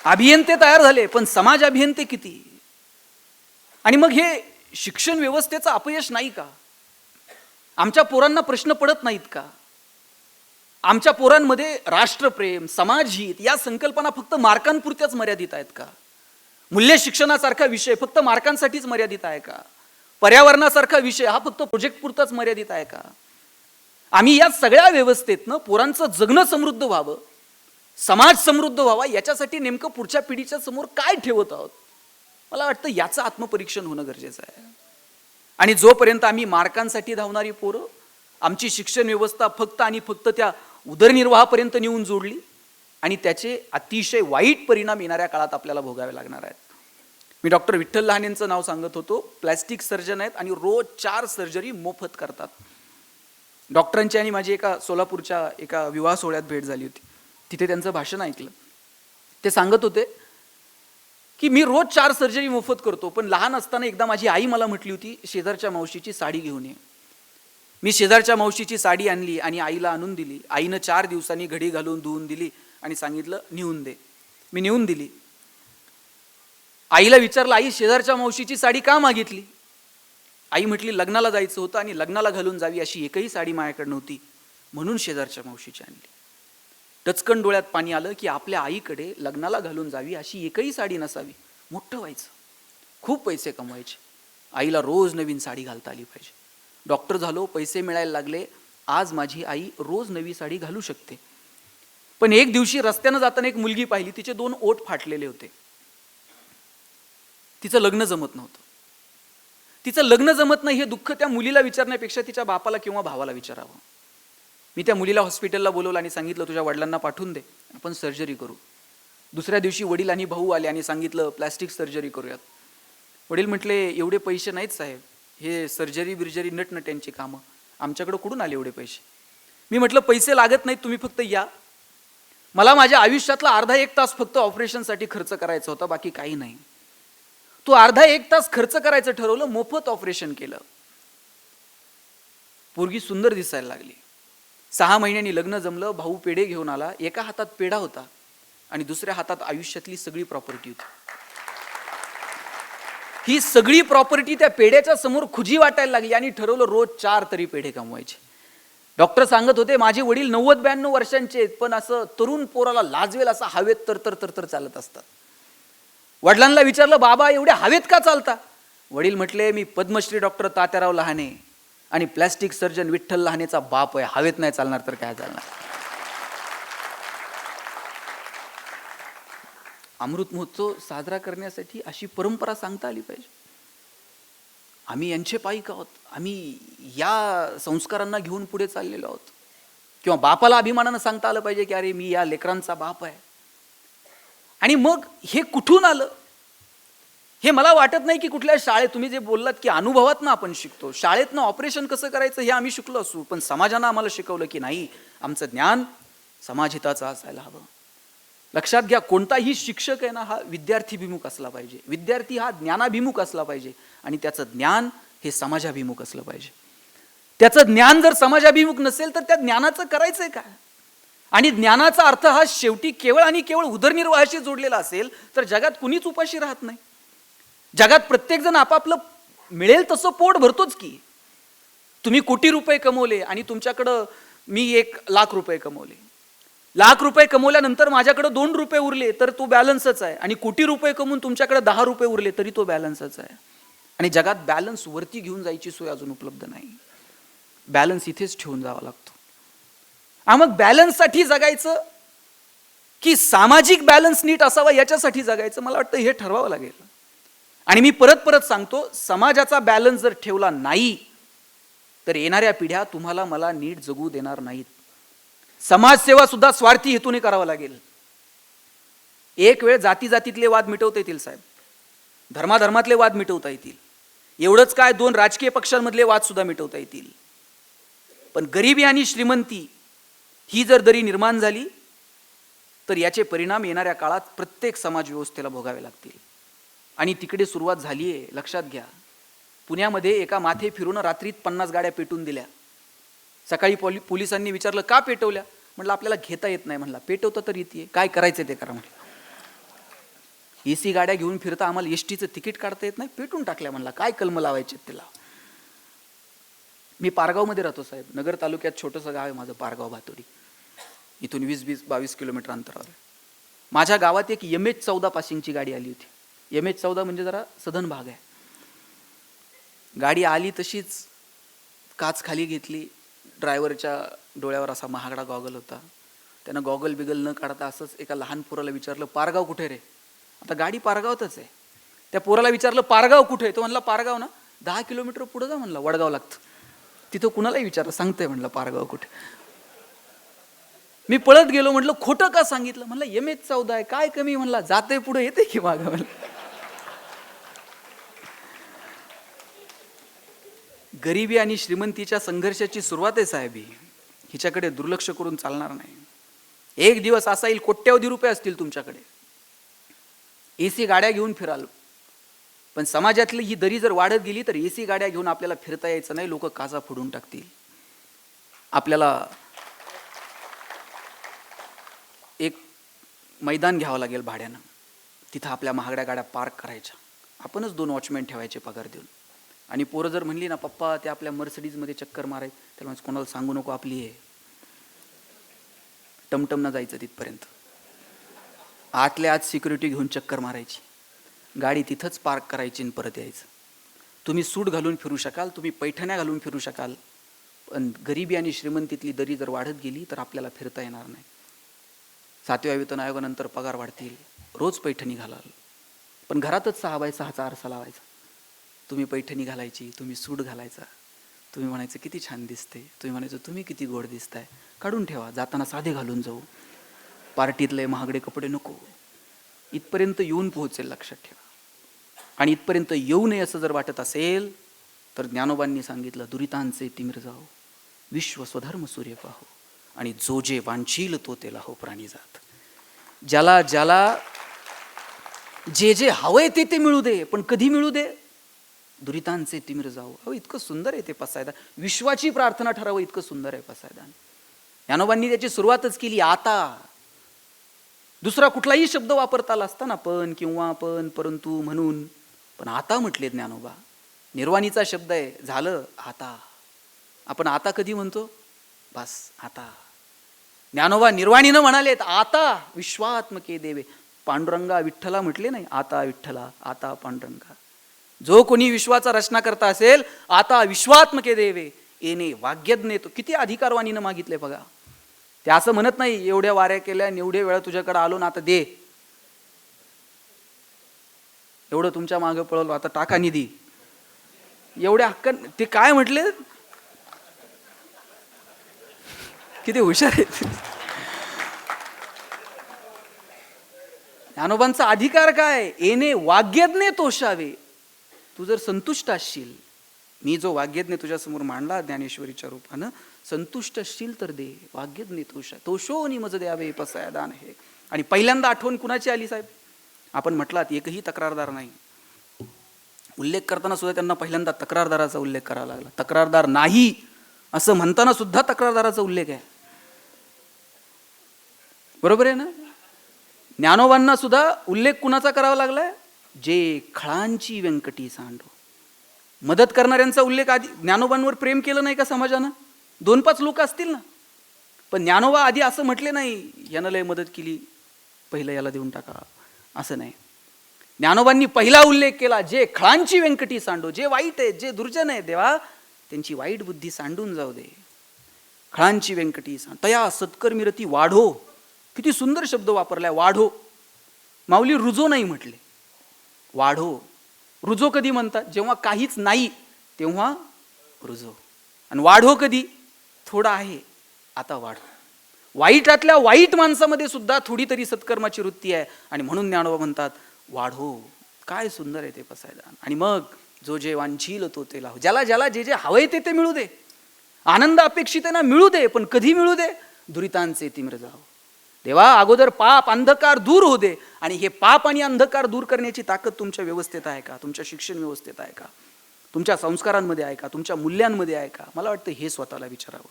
अभियंते तयार झाले, पण समाज अभियंते किती? आणि मग हे शिक्षण व्यवस्थेचं अपयश नाही का? आमच्या पोरांना प्रश्न पडत नाहीत का? आमच्या पोरांमध्ये राष्ट्रप्रेम, समाजहित या संकल्पना फक्त मार्कांपुरत्याच मर्यादित आहेत का? मूल्य शिक्षणासारखा विषय फक्त मार्कांसाठीच मर्यादित आहे का? पर्यावरणासारखा विषय हा फक्त प्रोजेक्ट पुरताच मर्यादित आहे का? आम्ही या सगळ्या व्यवस्थेतनं पोरांचं जगणं समृद्ध व्हावं, समाज समृद्ध व्हावा, याच्यासाठी नेमकं पुढच्या पिढीच्या समोर काय ठेवत आहोत, मला वाटतं याचं आत्मपरीक्षण होणं गरजेचं आहे. आणि जोपर्यंत आम्ही मार्कांसाठी धावणारी पोरं, आमची शिक्षण व्यवस्था फक्त आणि फक्त त्या उदरनिर्वाहापर्यंत नेऊन जोडली आणि त्याचे अतिशय वाईट परिणाम येणाऱ्या काळात आपल्याला भोगावे लागणार आहेत. मी डॉक्टर विठ्ठल लहानेंचं नाव सांगत होतो. प्लॅस्टिक सर्जन आहेत आणि रोज 4 सर्जरी मोफत करतात. डॉक्टरांची आणि माझी एका सोलापूरच्या एका विवाह सोहळ्यात भेट झाली होती. तिथे त्यांचं भाषण ऐकलं. ते सांगत होते की मी रोज 4 सर्जरी मोफत करतो, पण लहान असताना एकदा माझी आई मला म्हटली होती शेजारच्या मावशीची साडी घेऊन ये. मी शेजारच्या मावशीची साडी आणली आणि आईला आणून दिली. आईनं 4 दिवसांनी घडी घालून धुवून दिली आणि सांगितलं नेऊन दे. मी नेऊन दिली. आईला विचारलं आई शेजारच्या मावशीची साडी का मागितली? आई म्हटली लग्नाला जायचं होतं आणि लग्नाला घालून जावी अशी एकही साडी माझ्याकडे नव्हती, म्हणून शेजारच्या मावशीची आणली. टचकन डोळ्यात पाणी आलं की आपल्या आईकडे लग्नाला घालून जावी अशी एकही साडी नसावी. मोठं व्हायचं, खूप पैसे कमवायचे, आईला रोज नवीन साडी घालता आली पाहिजे. डॉक्टर झालो, पैसे मिळायला लागले, आज माझी आई रोज नवी साडी घालू शकते. पण एक दिवशी रस्त्यानं जाताना एक मुलगी पाहिली, तिचे 2 ओठ फाटलेले होते. तिचं लग्न जमत नव्हतं. तिचं लग्न जमत नाही हे दुःख त्या मुलीला विचारण्यापेक्षा तिच्या बापाला किंवा भावाला विचारावं. मी त्या मुलीला हॉस्पिटलला बोलवलं आणि सांगितलं तुझ्या वडिलांना पाठवून दे, आपण सर्जरी करू. दुसऱ्या दिवशी वडील आणि भाऊ आले आणि सांगितलं प्लॅस्टिक सर्जरी करूयात. वडील म्हटले एवढे पैसे नाहीत साहेब, हे सर्जरी बिर्जरी नटनट्यांची कामं, आमच्याकडे कुठून आले एवढे पैसे. मी म्हटलं पैसे लागत नाहीत, तुम्ही फक्त या. मला माझ्या आयुष्यातला अर्धा एक तास फक्त ऑपरेशनसाठी खर्च करायचा होता, बाकी काही नाही. तो अर्धा एक तास खर्च करायचं ठरवलं, मोफत ऑपरेशन केलं. पोरगी सुंदर दिसायला लागली. 6 महिन्यांनी लग्न जमलं. भाऊ पेढे घेऊन आला. एका हातात पेढा होता आणि दुसऱ्या हातात आयुष्यातली सगळी प्रॉपर्टी होती. ही सगळी प्रॉपर्टी त्या पेढ्याच्या समोर खुजी वाटायला लागली आणि ठरवलं रोज 4 तरी पेढे कमवायचे. डॉक्टर सांगत होते माझे वडील 90-92 वर्षांचे आहेत, पण असं तरुण पोराला लाजवेल असं हवेत तर चालत असतात. वडिलांना विचारलं बाबा एवढ्या हवेत का चालता. वडील म्हटले मी पद्मश्री डॉक्टर तात्याराव लहाने आणि प्लॅस्टिक सर्जन विठ्ठल लहानेचा बाप आहे, हवेत नाही चालणार तर काय चालणार. अमृत महोत्सव साजरा करण्यासाठी अशी परंपरा सांगता आली पाहिजे. आम्ही यांचे पाईक आहोत, आम्ही या संस्कारांना घेऊन पुढे चाललेलो आहोत. किंवा बापाला अभिमानानं सांगता आलं पाहिजे की अरे मी या लेकरांचा बाप आहे. आणि मग हे कुठून आलं हे मला वाटत नाही की कुठल्या शाळेत, तुम्ही जे बोललात की अनुभवातनं आपण शिकतो, शाळेतनं ऑपरेशन कसं करायचं हे आम्ही शिकलो असू, पण समाजानं आम्हाला शिकवलं की नाही, आमचं ज्ञान समाजहिताचं असायला हवं. लक्षात घ्या, कोणताही शिक्षक आहे ना हा विद्यार्थीभिमुख असला पाहिजे. विद्यार्थी हा ज्ञानाभिमुख असला पाहिजे आणि त्याचं ज्ञान हे समाजाभिमुख असलं पाहिजे. त्याचं ज्ञान जर समाजाभिमुख नसेल तर त्या ज्ञानाचं करायचंय काय. आणि ज्ञानाचा अर्थ हा शेवटी केवळ आणि केवळ उदरनिर्वाहाशी जोडलेला असेल तर जगात कुणीच उपाशी राहत नाही. जगात प्रत्येक जण आपापलं मिळेल तसं पोट भरतोच की. तुम्ही कोटी रुपये कमवले आणि तुमच्याकडं मी 1,00,000 रुपये कमवले. 1,00,000 रुपये कमवल्यानंतर माझ्याकडे 2 रुपये उरले तर तो बॅलन्सच आहे. आणि कोटी रुपये कमवून तुमच्याकडे 10 रुपये उरले तरी तो बॅलन्सच आहे. आणि जगात बॅलन्स वरती घेऊन जायची सोय अजून उपलब्ध नाही. बॅलन्स इथेच ठेवून जावा लागतो. मग बॅलन्ससाठी जगायचं की सामाजिक बॅलन्स नीट असावा याच्यासाठी जगायचं, मला वाटतं हे ठरवावं लागेल. आणि मी परत सांगतो, समाजाचा बॅलन्स जर ठेवला नाही तर येणाऱ्या पिढ्या तुम्हाला मला नीट जगू देणार नाहीत. समाजसेवा सुद्धा स्वार्थी हेतूने करावं लागेल. एक वेळ जातीतले वाद मिटवता येतील साहेब, धर्माधर्मातले वाद मिटवता येतील, एवढंच काय 2 राजकीय पक्षांमधले वाद सुद्धा मिटवता येतील. पण गरिबी आणि श्रीमंती ही जर दरी निर्माण झाली तर याचे परिणाम येणाऱ्या काळात प्रत्येक समाज व्यवस्थेला भोगावे लागतील. आणि तिकडे सुरुवात झाली आहे. लक्षात घ्या, पुण्यामध्ये एका माथे फिरून रात्रीत 50 गाड्या पेटून दिल्या. सकाळी पोलिसांनी विचारलं का पेटवल्या. म्हटलं आपल्याला घेता येत नाही. म्हणला पेटवता तर येते, काय करायचं ते करा. म्हटलं AC गाड्या घेऊन फिरता, आम्हाला एसटीचं तिकीट काढता येत नाही, पेटून टाकल्या. म्हणला काय कलम लावायचे त्याला. मी पारगावमध्ये राहतो साहेब, नगर तालुक्यात छोटंसं गाव आहे माझं, पारगाव भातोडी. इथून 20-22 किलोमीटर अंतरावर. माझ्या गावात एक MH-14 पासिंगची गाडी आली होती. MH-14 म्हणजे जरा सधन भाग आहे. गाडी आली तशीच काच खाली घेतली. ड्रायव्हरच्या डोळ्यावर असा महागडा गॉगल होता. त्यानं गॉगल बिगल न काढता असंच एका लहान पोराला विचारलं पारगाव कुठे रे. आता गाडी पारगावतच आहे. त्या पोराला विचारलं पारगाव कुठे आहे. तो म्हणला पारगाव ना 10 किलोमीटर पुढे जा. म्हणला वडगाव लागतं. तिथं कुणालाही विचारलं, सांगतंय म्हणलं पारगाव कुठे. मी पळत गेलो, म्हटलं खोटं का सांगितलं. म्हणलं MH-14 आहे, काय कमी. म्हणला जाते पुढे येते की मागं. म्हणलं गरिबी आणि श्रीमंतीच्या संघर्षाची सुरुवात आहे साहेब. हिच्याकडे दुर्लक्ष करून चालणार नाही. एक दिवस असा येईल कोट्यवधी रुपये असतील तुमच्याकडे, AC गाड्या घेऊन फिराल, पण समाजातली ही दरी जर वाढत गेली तर AC गाड्या घेऊन आपल्याला फिरता यायचं नाही. लोक काचा फोडून टाकतील. आपल्याला एक मैदान घ्यावं लागेल भाड्यानं, तिथं आपल्या महागड्या गाड्या पार्क करायच्या, आपणच 2 वॉचमॅन ठेवायचे पगार देऊन. आणि पोरं जर म्हणली ना पप्पा ते आपल्या मर्सिडीजमध्ये चक्कर मारायचं, त्याला म्हणजे कोणाला सांगू नको आपली आहे, टमटम न जायचं तिथपर्यंत. आतल्या आत सिक्युरिटी घेऊन चक्कर मारायची, गाडी तिथंच पार्क करायची आणि परत यायचं. तुम्ही सूट घालून फिरू शकाल, तुम्ही पैठण्या घालून फिरू शकाल, पण गरिबी आणि श्रीमंतीतली दरी जर वाढत गेली तर आपल्याला फिरता येणार नाही. 7व्या वेतन आयोगानंतर पगार वाढतील, रोज पैठणी घालाल, पण घरातच 6x6चा आरसा लावायचा. तुम्ही पैठणी घालायची, तुम्ही सूट घालायचा, तुम्ही म्हणायचं किती छान दिसते, तुम्ही म्हणायचं तुम्ही किती गोड दिसताय, काढून ठेवा, जाताना साधे घालून जाऊ, पार्टीतले महागडे कपडे नको. इथपर्यंत येऊन पोहोचेल, लक्षात ठेवा. आणि इथपर्यंत येऊ नये असं जर वाटत असेल तर ज्ञानोबांनी सांगितलं, दुरितांचे तिमिर जाओ, विश्व स्वधर्म सूर्य पाहो, आणि जो जे वांछील तो ते लाहो प्राणी जात. ज्याला ज्याला जे जे हवंय ते ते मिळू दे, पण कधी मिळू दे? दुरितांचे तिमिर जाओ. अहो, इतकं सुंदर आहे ते पसायदान. विश्वाची प्रार्थना ठरावं इतकं सुंदर आहे पसायदान. ज्ञानोबांनी त्याची सुरुवातच केली आता. दुसरा कुठलाही शब्द वापरता आला असता ना, पण किंवा पण, परंतु, म्हणून, पण आता म्हटले ज्ञानोबा. निर्वाणीचा शब्द आहे, झालं आता. आपण आता कधी म्हणतो? बस आता. ज्ञानोबा निर्वाणीनं म्हणालेत आता विश्वात्मके देवे. पांडुरंगा विठ्ठला म्हटले नाही, आता विठ्ठला, आता पांडुरंगा. जो कोणी विश्वाचा रचना करता असेल, आता विश्वात्मके देवे येणे वाग्यज्ञ. तो किती अधिकारवाणीनं मागितले बघा. ते असं म्हणत नाही, एवढ्या वाऱ्या केल्या, एवढ्या वेळा तुझ्याकडे आलो ना, आता दे. एवढं तुमच्या मागे पळवलो, आता टाका निधी. एवढ्या हक्क. ते काय म्हटले, किती हुशार आहेत. ज्ञानोबांचा अधिकार काय? येणे वाग्यज्ञ तोषावे. तू जर संतुष्ट असशील, मी जो वाग्यज्ञ तुझ्यासमोर मांडला ज्ञानेश्वरीच्या रूपानं, संतुष्ट असशील तर दे. वाग्यज्ञ तोषो निमज द्यावे पसायदान हे. आणि पहिल्यांदा आठवण कुणाची आली साहेब? आपण म्हटलात एकही तक्रारदार नाही. उल्लेख करताना सुद्धा त्यांना पहिल्यांदा तक्रारदाराचा उल्लेख करावा लागला. तक्रारदार नाही असं म्हणताना सुद्धा तक्रारदाराचा उल्लेख आहे. बरोबर आहे ना? ज्ञानोबांना सुद्धा उल्लेख कुणाचा करावा लागलाय? जे खळांची व्यंकटी सांडो. मदत करणाऱ्यांचा उल्लेख आधी. ज्ञानोबांवर प्रेम केलं नाही का समाजानं? 2-5 लोक असतील ना, पण ज्ञानोबा आधी असं म्हटले नाही, यानं लय मदत केली, पहिलं याला देऊन टाका, असं नाही. ज्ञानोबांनी पहिला उल्लेख केला, जे खळांची व्यंकटी सांडो. जे वाईट आहे, जे दुर्जन आहे, देवा त्यांची वाईट बुद्धी सांडून जाऊ दे. खळांची व्यंकटी सांड. तया सत्कर्मीरती वाढो. किती सुंदर शब्द वापरलाय, वाढो. माऊली रुजो नाही म्हटले, वाढो. रुजो कधी म्हणतात? जेव्हा काहीच नाही तेव्हा रुजो. आणि वाढो कधी? थोडा आहे, आता वाढो. वाईटातल्या वाईट माणसामध्ये सुद्धा थोडी तरी सत्कर्माची वृत्ती आहे, आणि म्हणून ज्ञानोबा म्हणतात वाढो. काय सुंदर आहे ते पसायदान. आणि मग जो जे वांछील तो ते लाहो. ज्याला ज्याला जे जे हवंय ते ते मिळू दे. आनंद अपेक्षित आहे ना, मिळू दे, पण कधी मिळू दे? दुरितांचे तिमिर जाओ. देवा अगोदर पाप अंधकार दूर होऊ दे. आणि हे पाप आणि अंधकार दूर करण्याची ताकद तुमच्या व्यवस्थेत आहे का? तुमच्या शिक्षण व्यवस्थेत आहे का? तुमच्या संस्कारांमध्ये आहे का? तुमच्या मूल्यांमध्ये आहे का? मला वाटतं हे स्वतःला विचारावं.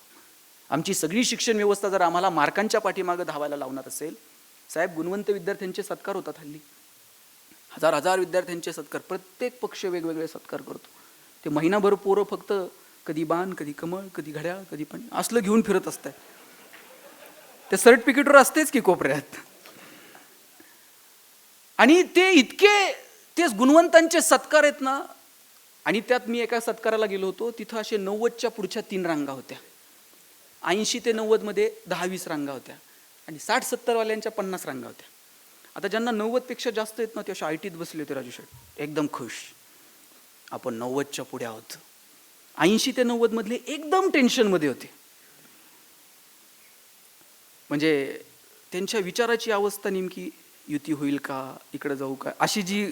आमची सगळी शिक्षण व्यवस्था जर आम्हाला मार्कांच्या पाठीमागं धावायला लावणार असेल, साहेब गुणवंत विद्यार्थ्यांचे सत्कार होतात हल्ली. 1000 विद्यार्थ्यांचे सत्कार. प्रत्येक पक्ष वेगवेगळे सत्कार करतो. ते महिनाभर पोरं फक्त कधी बाण, कधी कमळ, कधी घड्याळ, कधी पण असलं घेऊन फिरत असतात. ते सर्टिफिकेटवर असतेच की कोपऱ्यात. आणि ते इतके तेच गुणवंतांचे सत्कार आहेत ना. आणि त्यात मी एका सत्काराला गेलो होतो, तिथं असे 90च्या पुढच्या 3 रांगा होत्या. 80 ते 90 मध्ये 10-20 रांगा होत्या. आणि 60-70 वाल्यांच्या 50 रांगा होत्या. आता ज्यांना 90 पेक्षा जास्त आहेत ना, ते अशा आयटीत बसले होते राजू शेठ, एकदम खुश. आपण 90च्या पुढे आहोत. 80 ते 90 मधले एकदम टेन्शनमध्ये होते. म्हणजे त्यांच्या विचाराची अवस्था नेमकी युती होईल का, इकडे जाऊ का, अशी जी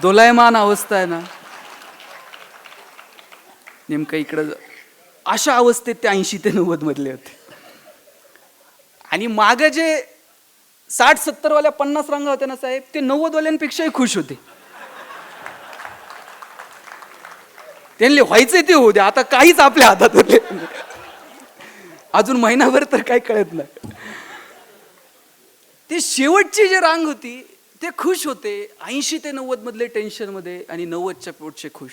दोलायमान अवस्था आहे ना, नेमकं इकडं, अशा अवस्थेत ते 80 ते 90 मधले होते. आणि मागे जे 60-70 वाल्या 50 रांगा होत्या ना साहेब, ते 90 वाल्यांपेक्षाही खुश होते. त्यांना व्हायचे ते होऊ दे, आता काहीच आपल्या हातात होते. अजून महिनाभर तर काही कळत नाही. ते शेवटची जी रांग होती ते खुश होते. 80 ते 90 मधले टेन्शन मध्ये आणि 90च्या पोटचे खुश.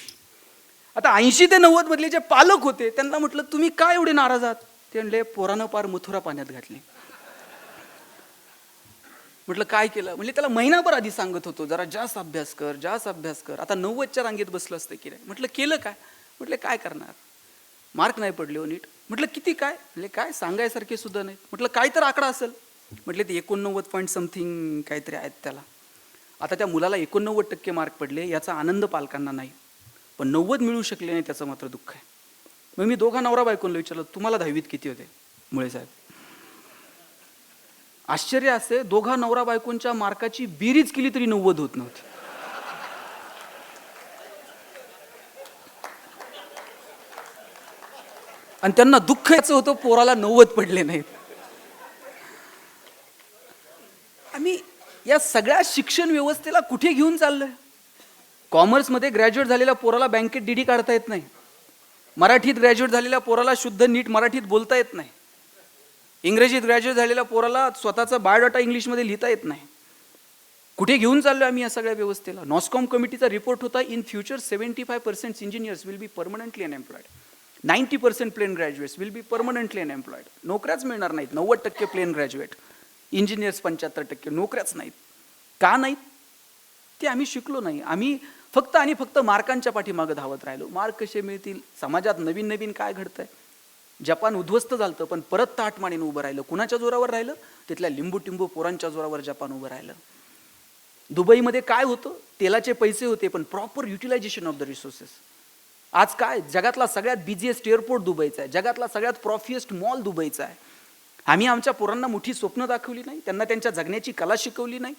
आता 80 ते 90 मधले जे पालक होते त्यांना म्हटलं तुम्ही काय एवढे नाराज आहात? ते म्हणले पोरानं पार मथुरा पाण्यात घातली. म्हटलं काय केलं? म्हणजे त्याला महिनाभर आधी सांगत होतो जरा जास्त अभ्यास कर, जास्त अभ्यास कर. आता 90च्या रांगेत बसलं असतं की नाही. म्हटलं केलं काय? म्हटलं काय करणार, मार्क नाही पडले हो नीट. म्हटलं किती काय? म्हणजे काय सांगायसारखे सुद्धा नाही. म्हटलं काय तर आकडा असेल. म्हटले ते 89 पॉईंट समथिंग काहीतरी आहेत त्याला. आता त्या मुलाला 89% मार्क पडले याचा आनंद पालकांना नाही, पण 90 मिळू शकले नाही त्याचं मात्र दुःख आहे. मग मी दोघा नवरा बायकोला विचारलं, तुम्हाला 10वीत किती होते मुळे साहेब? आश्चर्य असे, दोघा नवरा बायकोंच्या मार्काची बेरीज केली तरी 90 होत नव्हती. आणि त्यांना दुःख याचं होतं पोराला 90 पडले नाहीत. आम्ही या सगळ्या शिक्षण व्यवस्थेला कुठे घेऊन चाललोय? कॉमर्समध्ये ग्रॅज्युएट झालेल्या पोराला बँकेत डीडी काढता येत नाही, मराठीत ग्रॅज्युएट झालेल्या पोराला शुद्ध नीट मराठीत बोलता येत नाही, इंग्रजीत ग्रॅज्युएट झालेल्या पोराला स्वतःचा बायोडाटा इंग्लिशमध्ये लिहिता येत नाही. कुठे घेऊन चाललोय आम्ही या सगळ्या व्यवस्थेला? नॉस्कॉम कमिटीचा रिपोर्ट होता, in future 75% engineers will be permanently unemployed, 90% plain graduates will be permanently unemployed. नोकऱ्याच मिळणार नाहीत. 90% प्लेन ग्रॅज्युएट, इंजिनियर्स 75%, नोकऱ्याच नाहीत. का नाहीत? ते आम्ही शिकलो नाही. आम्ही फक्त आणि फक्त मार्कांच्या पाठीमागं धावत राहिलो. मार्क कसे मिळतील? समाजात नवीन नवीन काय घडतंय? जपान उद्ध्वस्त झालं पण परत ताटमानेनं उभं राहिलं. कुणाच्या जोरावर राहिलं? तिथल्या लिंबू पोरांच्या जोरावर जपान उभं राहिलं. दुबईमध्ये काय होतं? तेलाचे पैसे होते पण proper utilisation of the resources. आज काय? जगातला सगळ्यात बिझिएस्ट एअरपोर्ट दुबईचा आहे, जगातला सगळ्यात प्रॉफिएस्ट मॉल दुबईचा आहे. आम्ही आमच्या पोरांना मोठी स्वप्न दाखवली नाही, त्यांना त्यांच्या जगण्याची कला शिकवली नाही.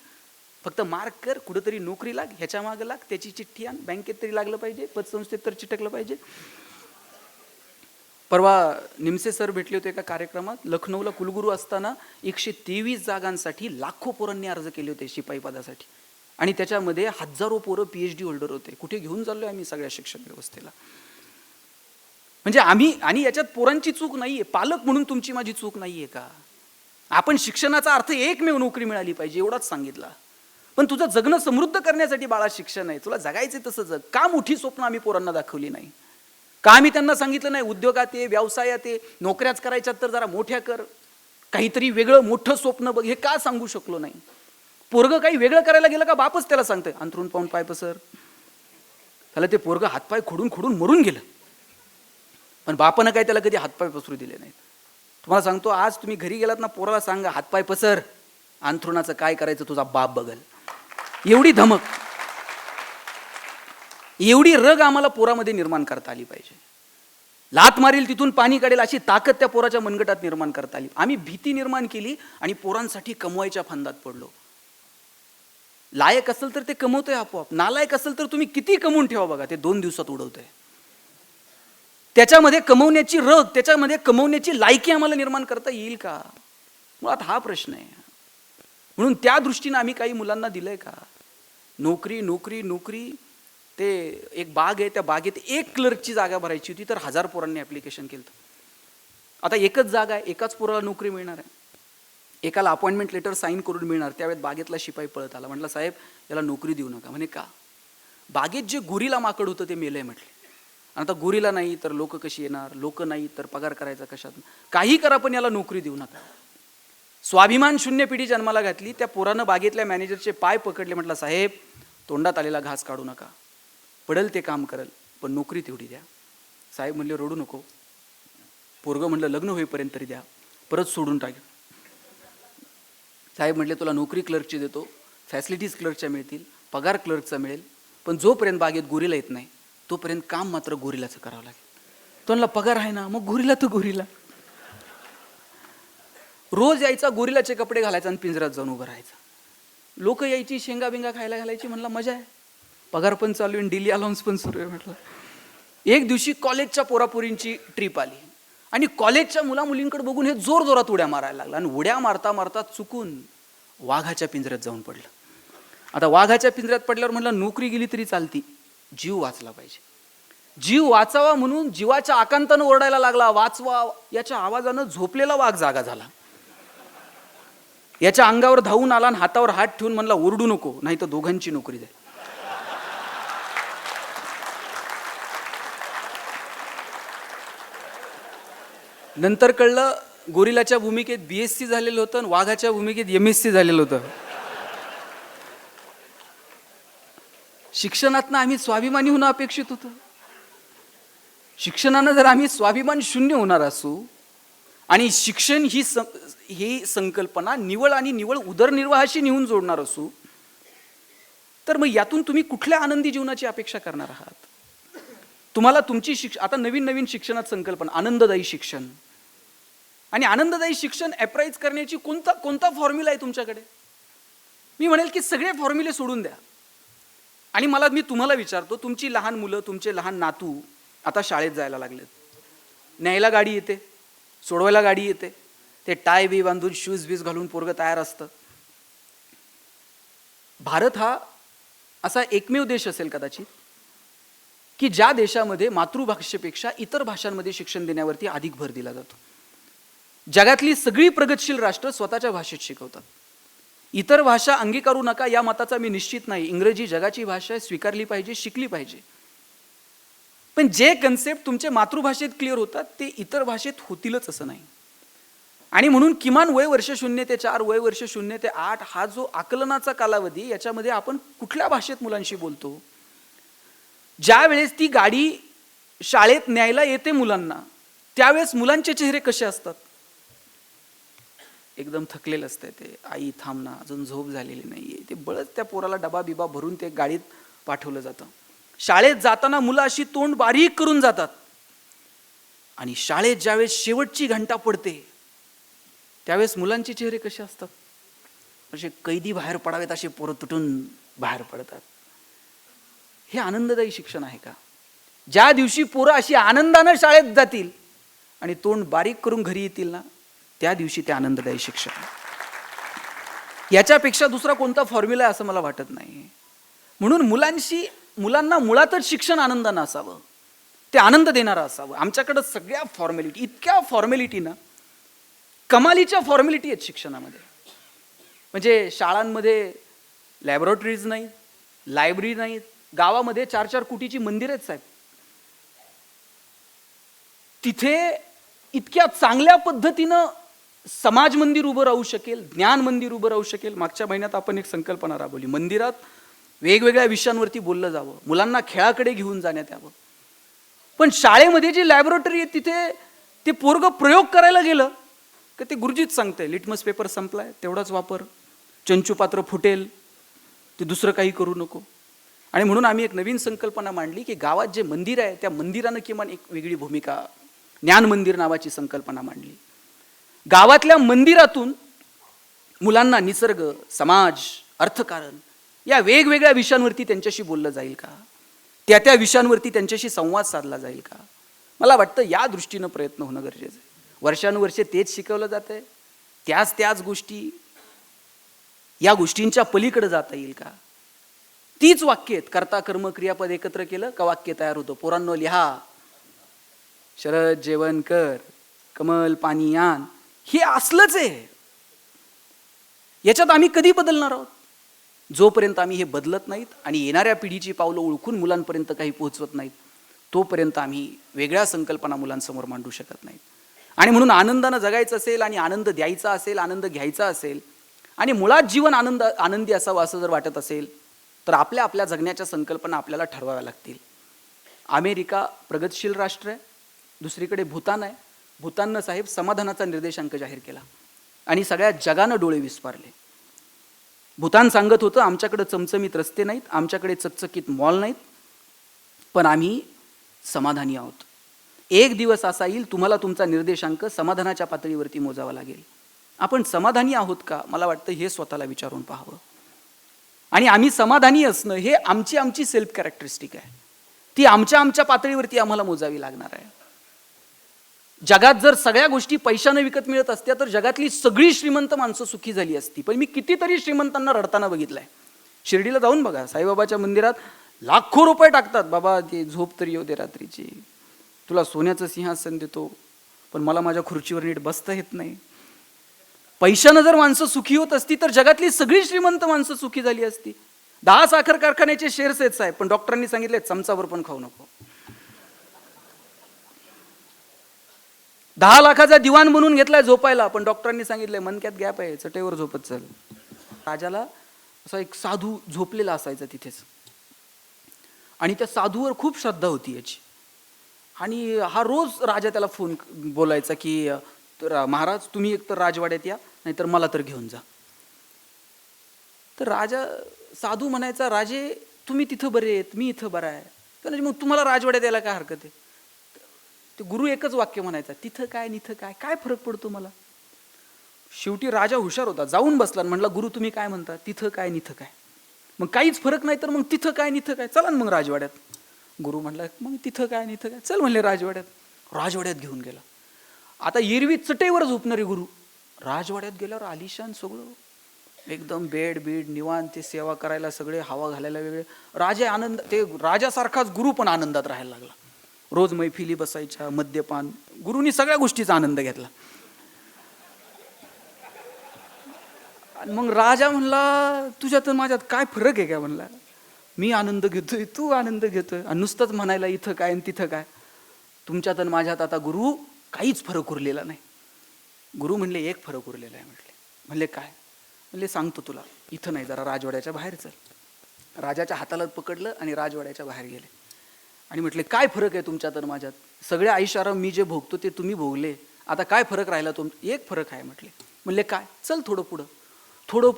फक्त मार्क कर, कुठेतरी नोकरी लाग, ह्याच्या मागे लाग, त्याची चिठ्ठी आण, बँकेत तरी लागलं पाहिजे, पतसंस्थेत तर चिटकलं पाहिजे. परवा निमसे सर भेटले होते एका कार्यक्रमात. लखनौला कुलगुरू असताना 123 जागांसाठी लाखो पोरांनी अर्ज केले होते शिपाई पदासाठी, आणि त्याच्यामध्ये हजारो पोरं PhD होल्डर होते. कुठे घेऊन चाललोय आम्ही सगळ्या शिक्षण व्यवस्थेला? म्हणजे आम्ही, आणि याच्यात पोरांची चूक नाहीये, पालक म्हणून तुमची माझी चूक नाहीये का? आपण शिक्षणाचा अर्थ एकमेव नोकरी मिळाली पाहिजे एवढाच सांगितला, पण तुझं जगणं समृद्ध करण्यासाठी बाळा शिक्षण आहे, तुला जगायचं तसं जग. का मोठी स्वप्न आम्ही पोरांना दाखवली नाही? का आम्ही त्यांना सांगितलं नाही उद्योगात ये, व्यवसायात ये, नोकऱ्याच करायच्यात तर जरा मोठ्या कर, काहीतरी वेगळं मोठं स्वप्न बघ? हे का सांगू शकलो नाही? पोरगं काही वेगळं करायला गेलं का बापच त्याला सांगतंय अंथरून पाहून पाय पसर. त्याला ते पोरगं हातपाय खोडून खोडून मरून गेलं, पण बापानं काय त्याला कधी हातपाय पसरू दिले नाहीत. तुम्हाला सांगतो, आज तुम्ही घरी गेलात ना, पोराला सांगा हातपाय पसर, अंथरुणाचं काय करायचं तुझा बाप बघल. एवढी धमक, एवढी रग आम्हाला पोरामध्ये निर्माण करता आली पाहिजे. लात मारील तिथून पाणी काढेल अशी ताकद त्या पोराच्या मनगटात निर्माण करता आली. आम्ही भीती निर्माण केली आणि पोरांसाठी कमवायच्या फंदात पडलो. लायक असेल तर ते कमवतोय आपोआप, नालायक असेल तर तुम्ही किती कमवून ठेवा बघा, ते 2 दिवसात उडवतोय. त्याच्यामध्ये कमवण्याची रग, त्याच्यामध्ये कमवण्याची लायकी आम्हाला निर्माण करता येईल का? मुळात हा प्रश्न आहे. म्हणून त्या दृष्टीने आम्ही काही मुलांना दिलंय का? नोकरी नोकरी नोकरी. ते एक बाग आहे, त्या बागेत 1 क्लर्कची जागा भरायची होती, तर 1000 पोरांनी ॲप्लिकेशन केलं. आता एकच जागा आहे, एकाच पोराला नोकरी मिळणार आहे. एकाला अपॉइंटमेंट लेटर साईन करून मिळणार. त्यावेळेस बागेतला शिपाई पळत आला, म्हटलं साहेब याला नोकरी देऊ नका. म्हणे का? बागेत जे गोरीला माकड होतं ते मेलंय म्हटले. आता गोरीला नाही तर लोक कशी येणार, लोक नाही तर पगार करायचा कशात? काही करा पण याला नोकरी देऊ नका. स्वाभिमान शून्य पिढी जन्माला घातली. त्या पोरानं बागेतल्या मॅनेजरचे पाय पकडले, म्हटलं साहेब तोंडात आलेला घास काढू नका, पडल ते काम करल पण नोकरी तेवढी द्या. साहेब म्हणले रडू नको. पोरगं म्हणलं लग्न होईपर्यंत तरी द्या, परत सोडून टाक. साहेब म्हटले तुला नोकरी क्लर्कची देतो, फॅसिलिटीज क्लर्कच्या मिळतील, पगार क्लर्कचा मिळेल, पण जोपर्यंत बागेत गोरीला येत नाही तोपर्यंत काम मात्र गोरीलाचं करावं लागेल. तो म्हणला पगार आहे ना, मग गोरीला तर गोरीला. रोज यायचा, गोरीलाचे कपडे घालायचा आणि पिंजऱ्यात जाऊन उभं राहायचं. लोक यायची, शेंगा बिंगा खायला घालायची. म्हणला मजा आहे, पगार पण चालू आहे, डेली अलाउन्स पण सुरू आहे. म्हटलं एक दिवशी कॉलेजच्या पोरापोरींची ट्रिप आली आणि कॉलेजच्या मुला मुलींकडे बघून हे जोर जोरात उड्या मारायला लागला आणि उड्या मारता मारता चुकून वाघाच्या पिंजऱ्यात जाऊन पडलं. आता वाघाच्या पिंजऱ्यात पडल्यावर म्हटलं नोकरी गेली तरी चालती, जीव वाचला पाहिजे. जीव वाचावा म्हणून जीवाच्या आकांतानं ओरडायला लागला, वाचवा. याच्या आवाजानं झोपलेला वाघ जागा झाला. याच्या अंगावर धावून आला आणि हातावर हात ठेवून म्हणला ओरडू नको, नाही तर दोघांची नोकरी द्या. नंतर कळलं गोरिलाच्या भूमिकेत BSc झालेलं होतं आणि वाघाच्या भूमिकेत MSc झालेलं होतं. शिक्षणातनं आम्ही स्वाभिमानी होणं अपेक्षित होतं. शिक्षणानं जर आम्ही स्वाभिमान शून्य होणार असू, आणि शिक्षण ही संकल्पना निवळ आणि निवळ उदरनिर्वाहाशी नेऊन जोडणार असू, तर मग यातून तुम्ही कुठल्या आनंदी जीवनाची अपेक्षा करणार आहात? तुम्हाला तुमची आता नवीन नवीन शिक्षणात संकल्पना आनंददायी शिक्षण, आणि आनंददायी शिक्षण अप्राइज करण्याची कोणता फॉर्म्युला आहे तुमच्याकडे? मी म्हणेल की सगळे फॉर्म्युले सोडून द्या. आणि मी तुम्हाला विचारतो, तुमची लहान मुलं, तुमचे लहान नातू आता शाळेत जायला लागलेत. न्यायला गाडी येते, सोडवायला गाडी येते, ते टाय बी बांधून शूज बीज घालून पोरगं तयार असतं. भारत हा असा एकमेव देश असेल कदाचित की ज्या देशामध्ये मातृभाषेपेक्षा इतर भाषांमध्ये शिक्षण देण्यावरती अधिक भर दिला जातो. जगातली सगळी प्रगतशील राष्ट्र स्वतःच्या भाषेत शिकवतात. इतर भाषा अंगीकारू नका या मताचा मी निश्चित नाही. इंग्रजी जगाची भाषा आहे, स्वीकारली पाहिजे, शिकली पाहिजे. पण जे कन्सेप्ट तुमच्या मातृभाषेत क्लिअर होतात ते इतर भाषेत होतीलच असं नाही. आणि म्हणून किमान वय वर्ष 0 ते 4, वय वर्ष 0 ते 8 हा जो आकलनाचा कालावधी, याच्यामध्ये आपण कुठल्या भाषेत मुलांशी बोलतो? ज्या वेळेस ती गाडी शाळेत न्यायला येते मुलांना, त्यावेळेस मुलांचे चेहरे कसे असतात? एकदम थकलेलं असतं ते. आई थांब ना, अजून झोप झालेली नाहीये. ते बळच त्या पोराला डबा बिबा भरून ते गाडीत पाठवलं जातं. शाळेत जाताना मुलं अशी तोंड बारीक करून जातात. आणि शाळेत ज्यावेळेस शेवटची घंटा पडते त्यावेळेस मुलांचे चेहरे कसे असतात? म्हणजे कैदी बाहेर पडावेत असे पोरं तुटून बाहेर पडतात. हे आनंददायी शिक्षण आहे का? ज्या दिवशी पोरं अशी आनंदानं शाळेत जातील आणि तोंड बारीक करून घरी येतील ना, त्या दिवशी ते आनंददायी शिक्षण. याच्यापेक्षा दुसरा कोणता फॉर्म्युला आहे असं मला वाटत नाही. म्हणून मुलांना मुळातच शिक्षण आनंदानं असावं, ते आनंद देणारं असावं. आमच्याकडं सगळ्या फॉर्मॅलिटी, इतक्या फॉर्मॅलिटी ना, कमालीच्या फॉर्मॅलिटी आहेत शिक्षणामध्ये. म्हणजे शाळांमध्ये लॅबोरेटरीज नाहीत, लायब्ररी नाहीत. गावामध्ये 4-4 कोटीची मंदिर आहेत साहेब. तिथे इतक्या चांगल्या पद्धतीनं समाज मंदिर उभं राहू शकेल, ज्ञान मंदिर उभं राहू शकेल. मागच्या महिन्यात आपण एक संकल्पना राबवली, मंदिरात वेगवेगळ्या विषयांवरती बोललं जावं, मुलांना खेळाकडे घेऊन जाण्यात यावं. पण शाळेमध्ये जी लॅबोरेटरी आहे तिथे ते पोरगं प्रयोग करायला गेलं की ते गुरुजीच सांगतंय लिटमस पेपर संपलाय तेवढाच वापर, चंचू पात्र फुटेल, ते दुसरं काही करू नको. आणि म्हणून आम्ही एक नवीन संकल्पना मांडली की गावात जे मंदिर आहे त्या मंदिरानं किमान एक वेगळी भूमिका, ज्ञान मंदिर नावाची संकल्पना मांडली. गावातल्या मंदिरातून मुलांना निसर्ग, समाज, अर्थकारण या वेगवेगळ्या विषयांवरती त्यांच्याशी बोललं जाईल का? त्या विषयांवरती त्यांच्याशी संवाद साधला जाईल का? मला वाटतं या दृष्टीनं प्रयत्न होणं गरजेचं आहे. वर्षानुवर्षे तेच शिकवलं जातंय, त्याच गोष्टी, या गोष्टींच्या पलीकडे जाता येईल का? तीच वाक्य आहेत, कर्ता कर्म क्रियापद एकत्र केलं का वाक्य तयार होतं. पोरांनो लिहा, शरद जेवण कर, कमल पाणी आण, हे असलंच आहे. याच्यात आम्ही कधी बदलणार आहोत? जोपर्यंत आम्ही हे बदलत नाहीत आणि येणाऱ्या पिढीची पावलं ओळखून मुलांपर्यंत काही पोहोचवत नाहीत, तोपर्यंत आम्ही वेगळ्या संकल्पना मुलांसमोर मांडू शकत नाहीत. आणि म्हणून आनंदानं जगायचं असेल आणि आनंद द्यायचा असेल, आनंद घ्यायचा असेल आणि मुळात जीवन आनंदी असावं असं जर वाटत असेल तर आपल्या जगण्याच्या संकल्पना आपल्याला ठरवाव्या लागतील. अमेरिका प्रगतशील राष्ट्र आहे, दुसरीकडे भूतान आहे. भूताननं साहेब समाधानाचा निर्देशांक जाहीर केला आणि सगळ्या जगानं डोळे विस्पारले. भूतान सांगत होतं आमच्याकडे चमचमीत रस्ते नाहीत, आमच्याकडे चकचकीत मॉल नाहीत, पण आम्ही समाधानी आहोत. एक दिवस असा येईल तुम्हाला तुमचा निर्देशांक समाधानाच्या पातळीवरती मोजावा लागेल. आपण समाधानी आहोत का? मला वाटतं हे स्वतःला विचारून पाहावं. आणि आम्ही समाधानी असणं हे आमची सेल्फ कॅरेक्टरिस्टिक आहे, ती आमच्या पातळीवरती आम्हाला मोजावी लागणार आहे. जगात जर सगळ्या गोष्टी पैशाने विकत मिळत असत्या तर जगातली सगळी श्रीमंत माणसं सुखी झाली असती. पण मी कितीतरी श्रीमंतांना रडताना बघितलंय. शिर्डीला जाऊन बघा, साईबाबाच्या मंदिरात लाखो रुपये टाकतात, बाबा ते झोप तरी येऊ दे रात्रीची, तुला सोन्याचं सिंहासन देतो पण मला माझ्या खुर्चीवर नीट बसता येत नाही. पैशानं जर माणसं सुखी होत असती तर जगातली सगळी श्रीमंत माणसं सुखी झाली असती. 10 साखर कारखान्याचे शेअर्स आहेत साहेब, पण डॉक्टरांनी सांगितले चमचावर पण खाऊ नको. 10 लाखाचा दिवाण म्हणून घेतलाय झोपायला, पण डॉक्टरांनी सांगितलंय मनक्यात गॅप आहे, चटेवर झोपत चल. राजाला असा एक साधू झोपलेला असायचा तिथेच, आणि त्या साधूवर खूप श्रद्धा होती याची. आणि हा रोज राजा त्याला फोन बोलायचा की तर महाराज तुम्ही एक तर राजवाड्यात या, नाहीतर मला तर घेऊन जा. तर राजा साधू म्हणायचा, राजे तुम्ही तिथं बरे आहेत, मी इथं बरा आहे, तर मग तुम्हाला राजवाड्यात यायला काय हरकत आहे. ते गुरु एकच वाक्य म्हणायचा, तिथं काय निथं काय, काय फरक पडतो मला. शेवटी राजा हुशार होता, जाऊन बसला आणि म्हणला, गुरु तुम्ही काय म्हणता, तिथं काय निथं काय. मग काहीच फरक नाही तर मग तिथं काय निथं काय, चला ना मग राजवाड्यात. गुरु म्हणला, मग तिथं काय निथं काय, चल म्हणले राजवाड्यात. राजवाड्यात घेऊन गेला. आता एरवी चटईवर झोपणारे गुरु राजवाड्यात गेल्यावर आलिशान सगळं, एकदम बेड बीड निवांत, ते सेवा करायला सगळे, हवा घालायला वेगळे. राजा आनंद, ते राजासारखाच गुरु पण आनंदात राहायला लागला. रोज मैफिली बसायच्या, मद्यपान, गुरुनी सगळ्या गोष्टीचा आनंद घेतला. आणि मग राजा म्हणला, तुझ्यात माझ्यात काय फरक आहे काय म्हणला, मी आनंद घेतोय, तू आनंद घेतोय, आणि नुसतंच म्हणायला इथं काय आणि तिथं काय. तुमच्यात आणि माझ्यात आता गुरु काहीच फरक उरलेला नाही. गुरु म्हणले, एक फरक उरलेला आहे. म्हणले काय. म्हणले सांगतो तुला, इथं नाही, जरा राजवाड्याच्या बाहेर चल. राजाच्या हाताला पकडलं आणि राजवाड्याच्या बाहेर गेले. आणि म्हटले, काय फरक आहे तुमच्यात आणि माझ्यात, सगळे ऐशाराम मी जे भोगतो ते तुम्ही भोगले, आता काय फरक राहिला एक फरक आहे म्हटले. म्हणले काय. चल थोडं पुढं. थोडं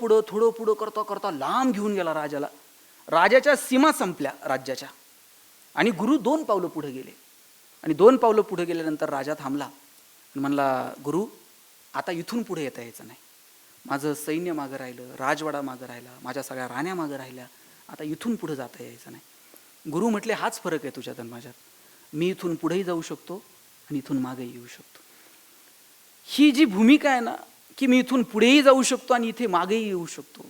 पुढं करता करता लांब घेऊन गेला राजाला. राजाच्या सीमा संपल्या राज्याच्या, आणि गुरु 2 पावलं पुढे गेले. आणि 2 पावलं पुढे गेल्यानंतर राजा थांबला आणि म्हणला, गुरु आता इथून पुढे येता यायचं नाही, माझं सैन्य मागं राहिलं, राजवाडा मागं राहिला, माझ्या सगळ्या राण्या मागं राहिल्या, आता इथून पुढे जाता यायचं नाही. गुरु म्हटले, हाच फरक आहे तुझ्यात आणि माझ्यात, मी इथून पुढेही जाऊ शकतो आणि इथून मागेही येऊ शकतो. ही जी भूमिका आहे ना, की मी इथून पुढेही जाऊ शकतो आणि इथे मागेही येऊ शकतो,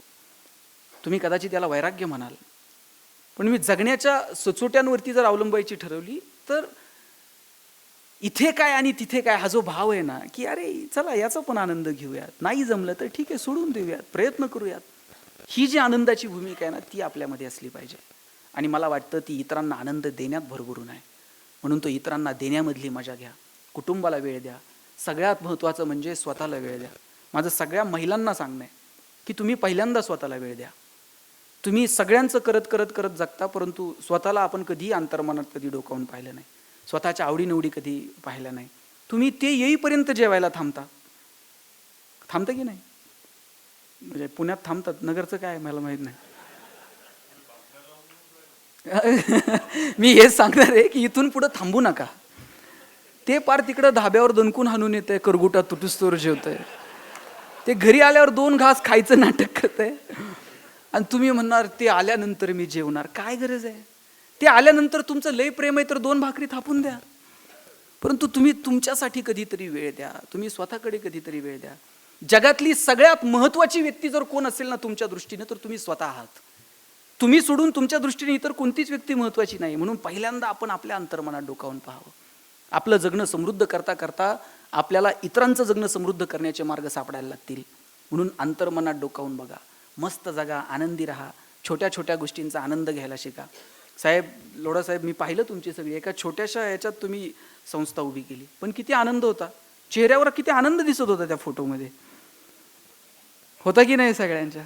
तुम्ही कदाचित याला वैराग्य म्हणाल, पण मी जगण्याच्या सचोट्यांवरती जर अवलंबायची ठरवली तर इथे काय आणि तिथे काय हा जो भाव आहे ना, की अरे चला याचा पण आनंद घेऊयात, नाही जमलं तर ठीक आहे सोडून देऊयात, प्रयत्न करूयात, ही जी आनंदाची भूमिका आहे ना, ती आपल्यामध्ये असली पाहिजे. आणि मला वाटतं ती इतरांना आनंद देण्यात भरभरून आहे. म्हणून तो इतरांना देण्यामधली मजा घ्या, कुटुंबाला वेळ द्या, सगळ्यात महत्त्वाचं म्हणजे स्वतःला वेळ द्या. माझं सगळ्या महिलांना सांगणं आहे की तुम्ही पहिल्यांदा स्वतःला वेळ द्या. तुम्ही सगळ्यांचं करत करत करत जगता, परंतु स्वतःला आपण कधी अंतर्मनात कधी डोकावून पाहिलं नाही, स्वतःच्या आवडीनिवडी कधी पाहिल्या नाही. तुम्ही ते येईपर्यंत जेवायला थांबता की नाही. म्हणजे पुण्यात थांबतात, नगरचं काय मला माहीत नाही. मी हेच सांगणार आहे की इथून पुढं थांबू नका. ते पार तिकडं धाब्यावर दणकून हाणून येतंय, करगुटा तुटूस्तोर जेवतंय, ते घरी आल्यावर 2 घास खायचं नाटक करतंय, आणि तुम्ही म्हणणार ते आल्यानंतर मी जेवणार. काय गरज आहे. ते आल्यानंतर तुमचं लय प्रेम आहे तर 2 भाकरी थापून द्या, परंतु तुम्ही तुमच्यासाठी कधीतरी वेळ द्या, तुम्ही स्वतःकडे कधीतरी वेळ द्या. जगातली सगळ्यात महत्त्वाची व्यक्ती जर कोण असेल ना तुमच्या दृष्टीने, तर तुम्ही स्वतः आहात. तुम्ही सोडून तुमच्या दृष्टीने इतर कोणतीच व्यक्ती महत्त्वाची नाही. म्हणून पहिल्यांदा आपण आपल्या अंतर्मनात डोकावून पाहावं. आपलं जगणं समृद्ध करता करता आपल्याला इतरांचं जगणं समृद्ध करण्याचे मार्ग सापडायला लागतील. म्हणून अंतर्मनात डोकावून बघा, मस्त जगा, आनंदी राहा, छोट्या छोट्या गोष्टींचा आनंद घ्यायला शिका. साहेब, लोढा साहेब, मी पाहिलं तुमची सगळी, एका छोट्याशा ह्याच्यात तुम्ही संस्था उभी केली, पण किती आनंद होता, चेहऱ्यावर किती आनंद दिसत होता त्या फोटोमध्ये, होता की नाही. सगळ्यांच्या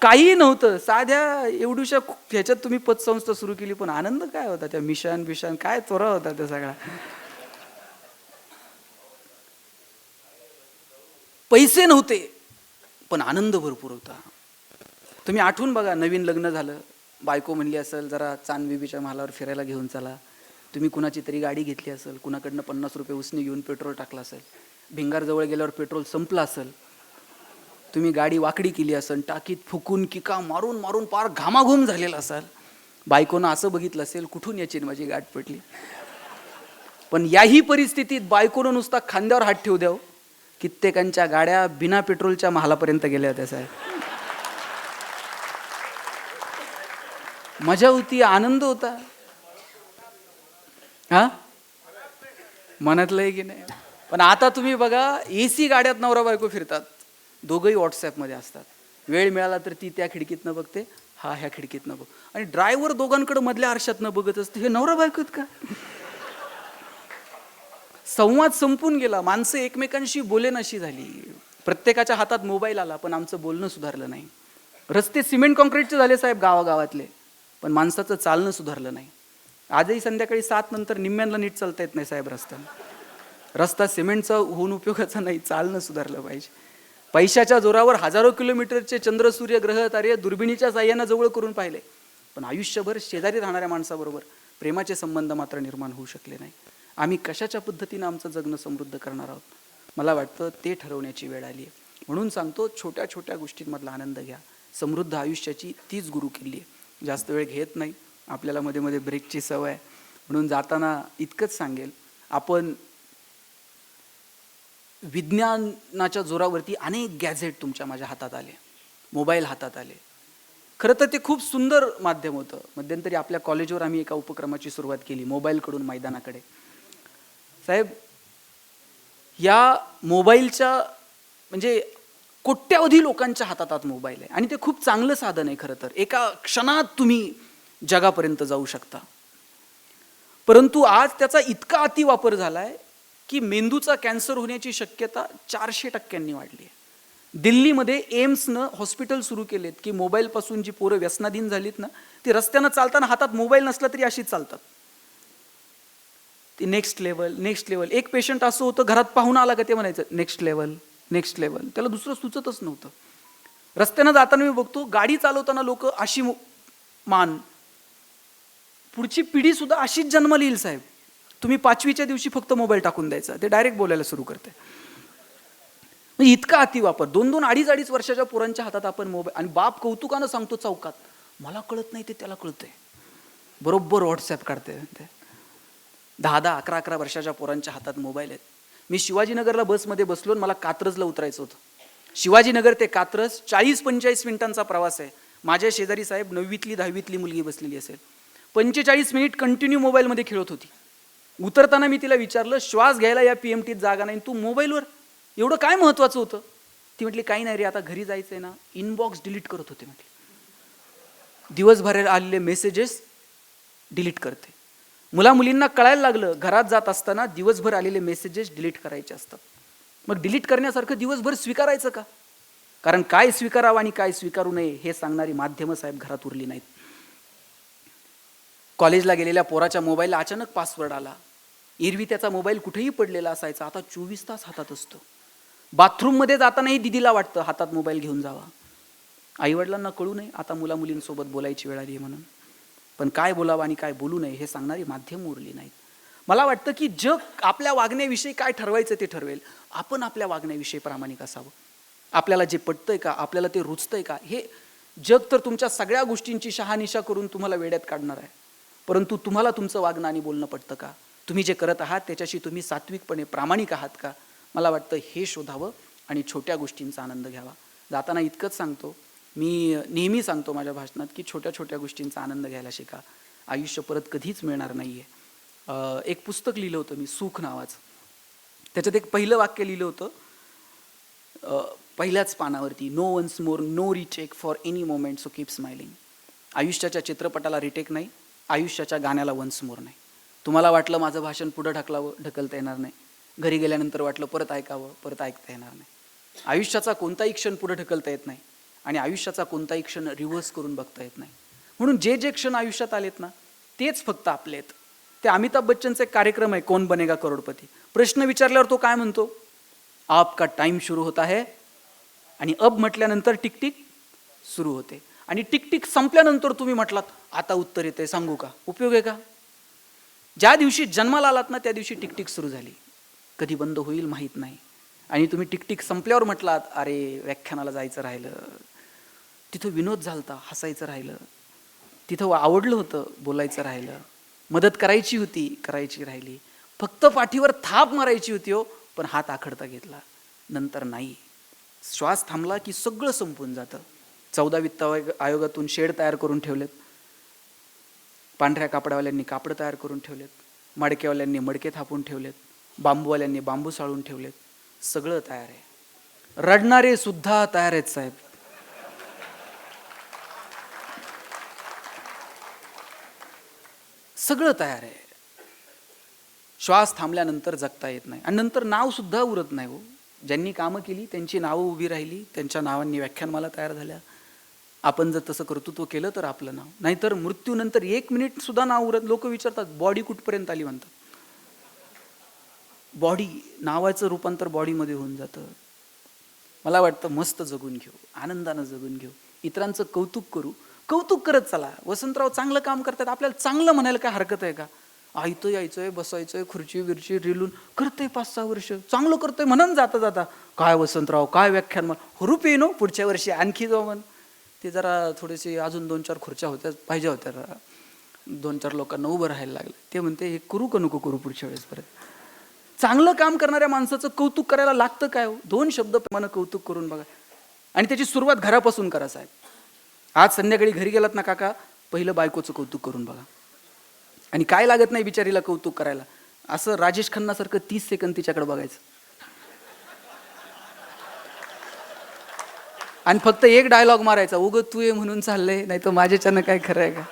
काही नव्हतं, साध्या एवढ्याशा ह्याच्यात तुम्ही पतसंस्था सुरू केली, पण आनंद काय होता, त्या मिशन काय त्वरा होता त्या सगळा. पैसे नव्हते पण आनंद भरपूर होता. तुम्ही आठवून बघा, नवीन लग्न झालं, बायको म्हणली असेल जरा चांदबिबीच्या महालावर फिरायला घेऊन चला, तुम्ही कुणाची तरी गाडी घेतली असेल, कुणाकडनं 50 रुपये उसने घेऊन पेट्रोल टाकलं असेल, भिंगारजवळ गेल्यावर पेट्रोल संपलं असेल, तुम्ही गाडी वाकडी केली असेल, टाकीत फुकून किका मारून मारून पार घामाघूम झालेला असाल, बायकोनं असं बघितलं असेल, कुठून याची माझी गाठ पडली. पण याही परिस्थितीत बायकोनं नुसता खांद्यावर हात ठेवू द्याव, कित्येकांच्या गाड्या बिना पेट्रोलच्या महालापर्यंत गेल्या होत्या. साहेब, मजा होती, आनंद होता. हा, मनातलं आहे की नाही. पण आता तुम्ही बघा, AC गाड्यात नवरा बायको फिरतात, दोघंही व्हॉट्सॲपमध्ये असतात, वेळ मिळाला तर ती त्या खिडकीतनं बघते, हा ह्या खिडकीतनं बघ, आणि ड्रायव्हर दोघांकडे मधल्या आरशातनं बघत असते. हे नवरा बायको आहेत का. संवाद संपून गेला, माणसं एकमेकांशी बोलेनाशी झाली, प्रत्येकाच्या हातात मोबाईल आला, पण आमचं बोलणं सुधारलं नाही. रस्ते सिमेंट कॉन्क्रीटचे झाले साहेब गावागावातले, पण माणसाचं चालणं सुधारलं नाही. आजही संध्याकाळी 7 नंतर निम्म्यांना नीट चालता येत नाही साहेब रस्त्यानं. रस्ता सिमेंटचा होऊन उपयोगाचा नाही, चालणं सुधारलं पाहिजे. पैशाच्या जोरावर हजारो किलोमीटरचे चंद्र सूर्य ग्रह तारे दुर्बिणीच्या साह्यानं जवळ करून पाहिले, पण आयुष्यभर शेजारी राहणाऱ्या माणसाबरोबर प्रेमाचे संबंध मात्र निर्माण होऊ शकले नाही. आम्ही कशाच्या पद्धतीनं आमचं जगणं समृद्ध करणार आहोत, मला वाटतं ते ठरवण्याची वेळ आली आहे. म्हणून सांगतो, छोट्या छोट्या गोष्टींमधला आनंद घ्या. समृद्ध आयुष्याची तीच गुरु किल्ली आहे. जास्त वेळ घेत नाही, आपल्याला मध्ये मध्ये ब्रेकची सवय आहे. म्हणून जाताना इतकंच सांगेल, आपण विज्ञानाच्या जोरावरती अनेक गॅझेट तुमच्या माझ्या हातात आले, मोबाईल हातात आले. खरं तर ते खूप सुंदर माध्यम होतं. मध्यंतरी आपल्या कॉलेजवर आम्ही एका उपक्रमाची सुरुवात केली, मोबाईलकडून मैदानाकडे. साहेब, या मोबाईलच्या म्हणजे कोट्यावधी लोकांच्या हातात मोबाईल आहे आणि ते खूप चांगलं साधन आहे. खरं तर एका क्षणात तुम्ही जगापर्यंत जाऊ शकता. परंतु आज त्याचा इतका अतिवापर झाला आहे की मेंदूचा कॅन्सर होण्याची शक्यता 400% वाढली आहे. दिल्लीमध्ये एम्सनं हॉस्पिटल सुरू केलेत की मोबाईलपासून जी पोरं व्यसनाधीन झालीत ना, ती रस्त्यानं चालताना हातात मोबाईल नसला तरी अशीच चालतात. ती नेक्स्ट लेवल. एक पेशंट असं होतं, घरात पाहुणा आला का ते म्हणायचं नेक्स्ट लेवल. त्याला दुसरं सुचतच नव्हतं. रस्त्यानं जाताना मी बघतो, गाडी चालवताना लोक अशी मान, पुढची पिढी सुद्धा अशीच जन्माला येईल साहेब. तुम्ही 5वीच्या दिवशी फक्त मोबाईल टाकून द्यायचा, ते डायरेक्ट बोलायला सुरू करते. म्हणजे इतका अतिवापर. 2-2, 2.5 वर्षाच्या पोरांच्या हातात आपण मोबाईल, आणि बाप कौतुकानं सांगतो चौकात, मला कळत नाही ते त्याला कळतंय, बरोबर व्हॉट्सॲप काढते. 10-10, 11-11 वर्षाच्या पोरांच्या हातात मोबाईल आहेत. मी शिवाजीनगरला बसमध्ये बसलो, मला कात्रजला उतरायचं होतं. शिवाजीनगर ते कात्रज 40-45 मिनिटांचा प्रवास आहे. माझ्या शेजारी साहेब 9वीतली 10वीतली मुलगी बसलेली असेल. 45 मिनिट कंटिन्यू मोबाईलमध्ये खेळत होती. उतरताना मी तिला विचारलं, श्वास घ्यायला या PMTत जागा नाही, तू मोबाईलवर एवढं काय महत्वाचं होतं? ती म्हटली, काही नाही रे, आता घरी जायचंय ना, इनबॉक्स डिलीट करत होते. म्हटली, दिवसभर आलेले मेसेजेस डिलीट करते. मुलींना कळायला लागलं, घरात जात असताना दिवसभर आलेले मेसेजेस डिलीट करायचे असतात. मग डिलीट करण्यासारखं दिवसभर स्वीकारायचं का? कारण काय स्वीकारावं आणि काय स्वीकारू नये हे सांगणारी माध्यमं साहेब घरात उरली नाहीत. कॉलेजला गेलेल्या पोराच्या मोबाईलला अचानक पासवर्ड आला. एरवी त्याचा मोबाईल कुठेही पडलेला असायचा, आता 24 तास हातात असतो. बाथरूममध्ये जातानाही दिदीला वाटतं हातात मोबाईल घेऊन जावा. आईवडिलांना कळू नये आता मुलींसोबत बोलायची वेळ आली आहे म्हणून. पण काय बोलावं आणि काय बोलू नये हे सांगणारी माध्यम उरली नाहीत. मला वाटतं की जग आपल्या वागण्याविषयी काय ठरवायचं ते ठरवेल, आपण आपल्या वागण्याविषयी प्रामाणिक असावं. आपल्याला जे पटतंय का, आपल्याला ते रुचतंय का, हे जग तर तुमच्या सगळ्या गोष्टींची शहानिशा करून तुम्हाला वेड्यात काढणार आहे. परंतु तुम्हाला तुमचं वागणं आणि बोलणं पटतं का? तुम्ही जे करत आहात त्याच्याशी तुम्ही सात्विकपणे प्रामाणिक आहात का? मला वाटतं हे शोधावं आणि छोट्या गोष्टींचा आनंद घ्यावा. जाताना इतकंच सांगतो, मी नेहमी सांगतो माझ्या भाषणात की छोट्या छोट्या गोष्टींचा आनंद घ्यायला शिका. आयुष्य परत कधीच मिळणार नाही आहे. एक पुस्तक लिहिलं होतं मी, सुख नावाचं. त्याच्यात एक पहिलं वाक्य लिहिलं होतं, पहिल्याच पानावरती, no once more, no retake for any moment, so keep smiling. आयुष्याच्या चित्रपटाला रिटेक नाही, आयुष्याच्या गाण्याला वन्स मोर नाही. तुम्हाला वाटलं माझं भाषण पुढं ढकलता येणार नाही, घरी गेल्यानंतर वाटलं परत ऐकावं, परत ऐकता येणार नाही. आयुष्याचा कोणताही क्षण पुढे ढकलता येत नाही आणि आयुष्याचा कोणताही क्षण रिव्हर्स करून बघता येत नाही. म्हणून जे जे क्षण आयुष्यात आलेत ना, तेच फक्त आपले आहेत. ते अमिताभ बच्चनचा एक कार्यक्रम आहे, कौन बनेगा करोडपती. प्रश्न विचारल्यावर तो काय म्हणतो, आपका टाइम सुरू होता है, आणि अब म्हटल्यानंतर टिकटिक सुरू होते, आणि टिकटिक संपल्यानंतर तुम्ही म्हटलात आता उत्तर येते, सांगू का? उपयोग आहे का? ज्या दिवशी जन्माला आलात ना त्या दिवशी टिकटिक सुरू झाली, कधी बंद होईल माहीत नाही. आणि तुम्ही टिकटिक संपल्यावर म्हटलात अरे व्याख्यानाला जायचं राहिलं, तिथं विनोद झालता, हसायचं राहिलं, तिथं आवडलं होतं, बोलायचं राहिलं, मदत करायची होती, करायची राहिली, फक्त पाठीवर थाप मारायची होती हो, पण हात आखडता घेतला, नंतर नाही. श्वास थांबला की सगळं संपून जातं. 14 वित्त आयोगातून शेड तयार करून ठेवलेत, पांढऱ्या कापडावाल्यांनी कापड तयार करून ठेवलेत, मडकेवाल्यांनी मडके थापून ठेवलेत, बांबूवाल्यांनी बांबू साळून ठेवलेत, सगळं तयार आहे. रडणारे सुद्धा तयार आहेत साहेब. सगळं तयार आहे. श्वास थांबल्यानंतर जगता येत नाही आणि नंतर नाव सुद्धा उरत नाही हो. ज्यांनी कामं केली त्यांची नावं उभी राहिली, त्यांच्या नावांनी व्याख्यानमाला तयार झाल्या. आपण जर तसं कर्तृत्व केलं तर आपलं नाव, नाहीतर मृत्यूनंतर 1 मिनिट सुद्धा नाव उरत. लोक विचारतात बॉडी कुठपर्यंत आली म्हणतात. बॉडी नावाचं रूपांतर बॉडीमध्ये होऊन जातं. मला वाटतं मस्त जगून घेऊ, आनंदानं जगून घेऊ, इतरांचं कौतुक करू, कौतुक करत चला. वसंतराव चांगलं काम करतात, आपल्याला चांगलं म्हणायला काय हरकत आहे का? आयतं यायचंय, बसायचंय, खुर्ची बिरची रिलून करतंय 5-6 वर्ष, चांगलं करतंय म्हणून जाता जाता काय वसंतराव काय व्याख्यान मग हुरूप येईनो पुढच्या वर्षी आणखी जाऊ म्हण. ते जरा थोडेसे अजून 2-4 खुर्च्या होत्या पाहिजे होत्या, 2-4 लोकांना उभं राहायला लागलं. ते म्हणते हे करू का नको करू पुढच्या वेळेस परत. चांगलं काम करणाऱ्या माणसाचं कौतुक करायला लागतं काय हो? 2 शब्द प्रमाणे कौतुक करून बघा. आणि त्याची सुरुवात घरापासून करा साहेब. आज संध्याकाळी घरी गेलात ना काका, पहिलं बायकोचं कौतुक करून बघा. आणि काय लागत नाही बिचारीला कौतुक करायला, असं राजेश खन्नासारखं 30 सेकंद तिच्याकडे बघायचं आणि फक्त एक डायलॉग मारायचा, उगं तू ये म्हणून चाललंय, नाही तर माझ्याच्यानं काय खरं आहे का?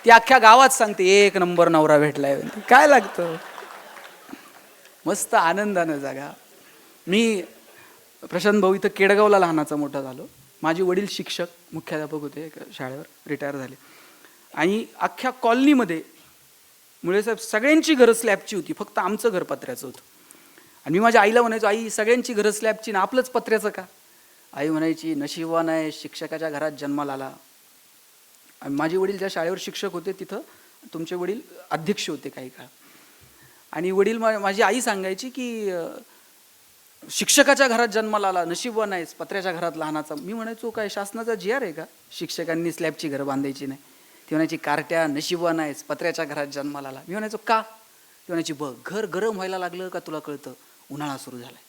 ती अख्ख्या गावात सांगते 1 नंबर नवरा भेटलाय. काय लागतं? मस्त आनंदानं जागा. मी प्रशांत भाऊ इथं केडगावला लहानाचा मोठा झालो. माझे वडील शिक्षक मुख्याध्यापक होते एका शाळेवर, रिटायर झाले. आणि अख्ख्या कॉलनीमध्ये मुळे साहेब सगळ्यांची घरं स्लॅबची होती, फक्त आमचं घर पत्र्याचं होतं. आणि मी माझ्या आईला म्हणायचो, आई सगळ्यांची घरं स्लॅबची ना आपलंच पत्र्याचं का? आई म्हणायची नशिबान आहे शिक्षकाच्या घरात जन्माला आला. आणि माझे वडील ज्या शाळेवर शिक्षक होते तिथं तुमचे वडील अध्यक्ष होते काही काळ. आणि वडील माझी आई सांगायची की शिक्षकाच्या घरात जन्माला आला, नशिबान आहेस, पत्र्याच्या घरात लहानाचा. मी म्हणायचो काय शासनाचा GR आहे का शिक्षकांनी स्लॅबची घरं बांधायची नाही? ती म्हणायची कार्ट्या नशिबान आहेस, पत्र्याच्या घरात जन्माला आला. मी म्हणायचो का? ती म्हणायची बघ, घर गरम व्हायला लागलं का तुला कळतं उन्हाळा सुरू झालाय,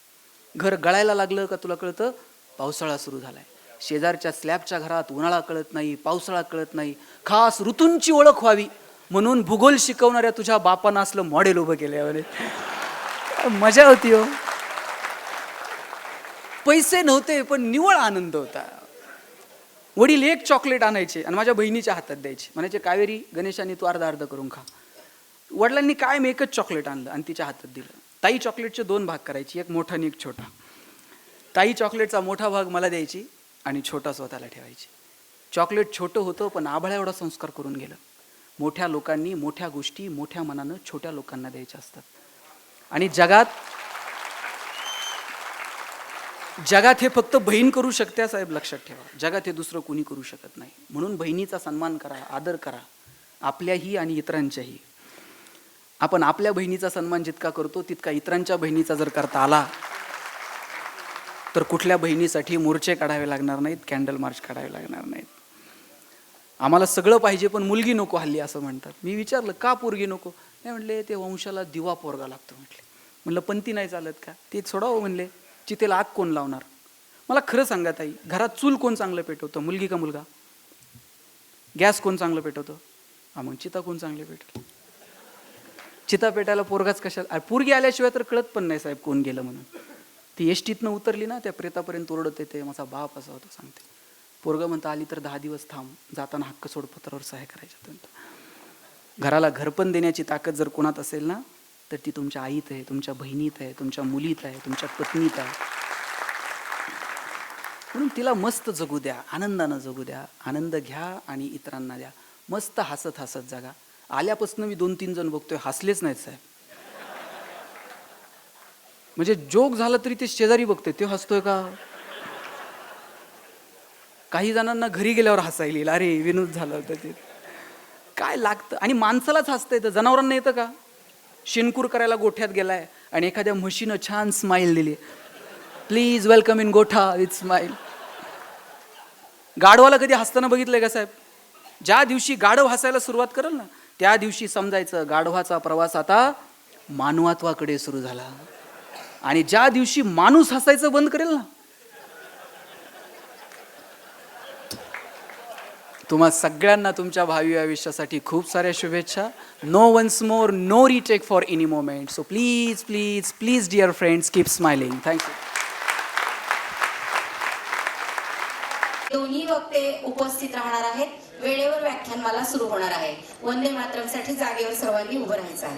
घर गळायला लागलं का तुला कळतं पावसाळा सुरू झालाय. शेजारच्या स्लॅबच्या घरात उन्हाळा कळत नाही, पावसाळा कळत नाही. खास ऋतूंची ओळख व्हावी म्हणून भूगोल शिकवणाऱ्या तुझ्या बापानं असलं मॉडेल उभं केलं. मजा होती हो. पैसे नव्हते पण निव्वळ आनंद होता. वडील एक चॉकलेट आणायचे आणि माझ्या बहिणीच्या हातात द्यायचे, म्हणायचे कावेरी गणेशाने तू अर्धा करून खा. वडिलांनी कायम एकच चॉकलेट आणलं आणि तिच्या हातात दिलं. ताई चॉकलेटचे 2 भाग करायची, एक मोठा आणि एक छोटा. ताई चॉकलेटचा मोठा भाग मला द्यायची आणि छोटा स्वतःला ठेवायची. चॉकलेट छोटं होतं पण आभाळा एवढा संस्कार करून गेलं. मोठ्या लोकांनी मोठ्या गोष्टी मोठ्या मनानं छोट्या लोकांना द्यायच्या असतात. आणि जगात हे फक्त बहीण करू शकते साहेब, लक्षात ठेवा. जगात हे दुसरं कोणी करू शकत नाही. म्हणून बहिणीचा सन्मान करा, आदर करा, आपल्याही आणि इतरांच्याही. आपण आपल्या बहिणीचा सन्मान जितका करतो तितका इतरांच्या बहिणीचा जर करता आला तर कुठल्या बहिणीसाठी मोर्चे काढावे लागणार नाहीत, कॅन्डल मार्च काढावे लागणार नाहीत. आम्हाला सगळं पाहिजे पण मुलगी नको हल्ली असं म्हणतात. मी विचारलं का पोरगी नको? नाही म्हणले ते वंशाला दिवा पोरगा लागतो म्हटले. म्हणलं पंथी नाही चालत का? ते सोडावं म्हणले. चितेला आग कोण लावणार? मला खरं सांगा ताई, घरात चूल कोण चांगलं पेटवतं, मुलगी का मुलगा? गॅस कोण चांगलं पेटवतं? मग चिता कोण चांगली पेटवतं? चिता पेटायला पोरगाच कशाला? पोरगी आल्याशिवाय तर कळत पण नाही साहेब कोण गेलं म्हणून. ती एसटीतनं उतरली ना त्या प्रेतापर्यंत ओरडत येते माझा बाप असा होता सांगते. पोरगं म्हणतं आली तर 10 दिवस थांब, जाताना हक्क सोड पत्रावर सह्या करायच्या. घराला घरपण देण्याची ताकद जर कोणात असेल ना तर ती तुमच्या आईत आहे, तुमच्या बहिणीत आहे, तुमच्या मुलीत आहे, तुमच्या पत्नीत आहे. म्हणून तिला मस्त जगू द्या, आनंदानं जगू द्या. आनंद घ्या आणि इतरांना द्या. मस्त हसत हसत जगा. आल्यापासून मी 2-3 जण बघतोय हसलेच नाहीत साहेब. म्हणजे जोक झाला तरी ते शेजारी बघतोय ते हसतोय का? काही जणांना घरी गेल्यावर हसायला अरे विनोद झाला होता ते. काय लागतं? आणि माणसालाच हसता येतं, जनावरांना येतं का? शिनकूर करायला गोठ्यात गेलाय आणि एखाद्या म्हशीनं छान स्माईल दिली, प्लीज वेलकम इन गोठा विथ स्माईल. गाढवाला कधी हसताना बघितलंय का साहेब? ज्या दिवशी गाढव हसायला सुरुवात करेल ना त्या दिवशी समजायचं गाढवाचा प्रवास आता मानवत्वाकडे सुरू झाला. आणि ज्या दिवशी माणूस हसायचं बंद करेल ना, तुम्हा सगळ्यांना तुमच्या भावी आयुष्यासाठी खूप साऱ्या शुभेच्छा. No once more, no retake for any moment. So please please please dear friends keep smiling. Thank you. दोन्ही वक्ते उपस्थित राहणार आहेत. वेळेवर व्याख्यानमाला सुरू होणार आहे. वंदे मातरमसाठी जागेवर सर्वांनी उभं राहायचं आहे.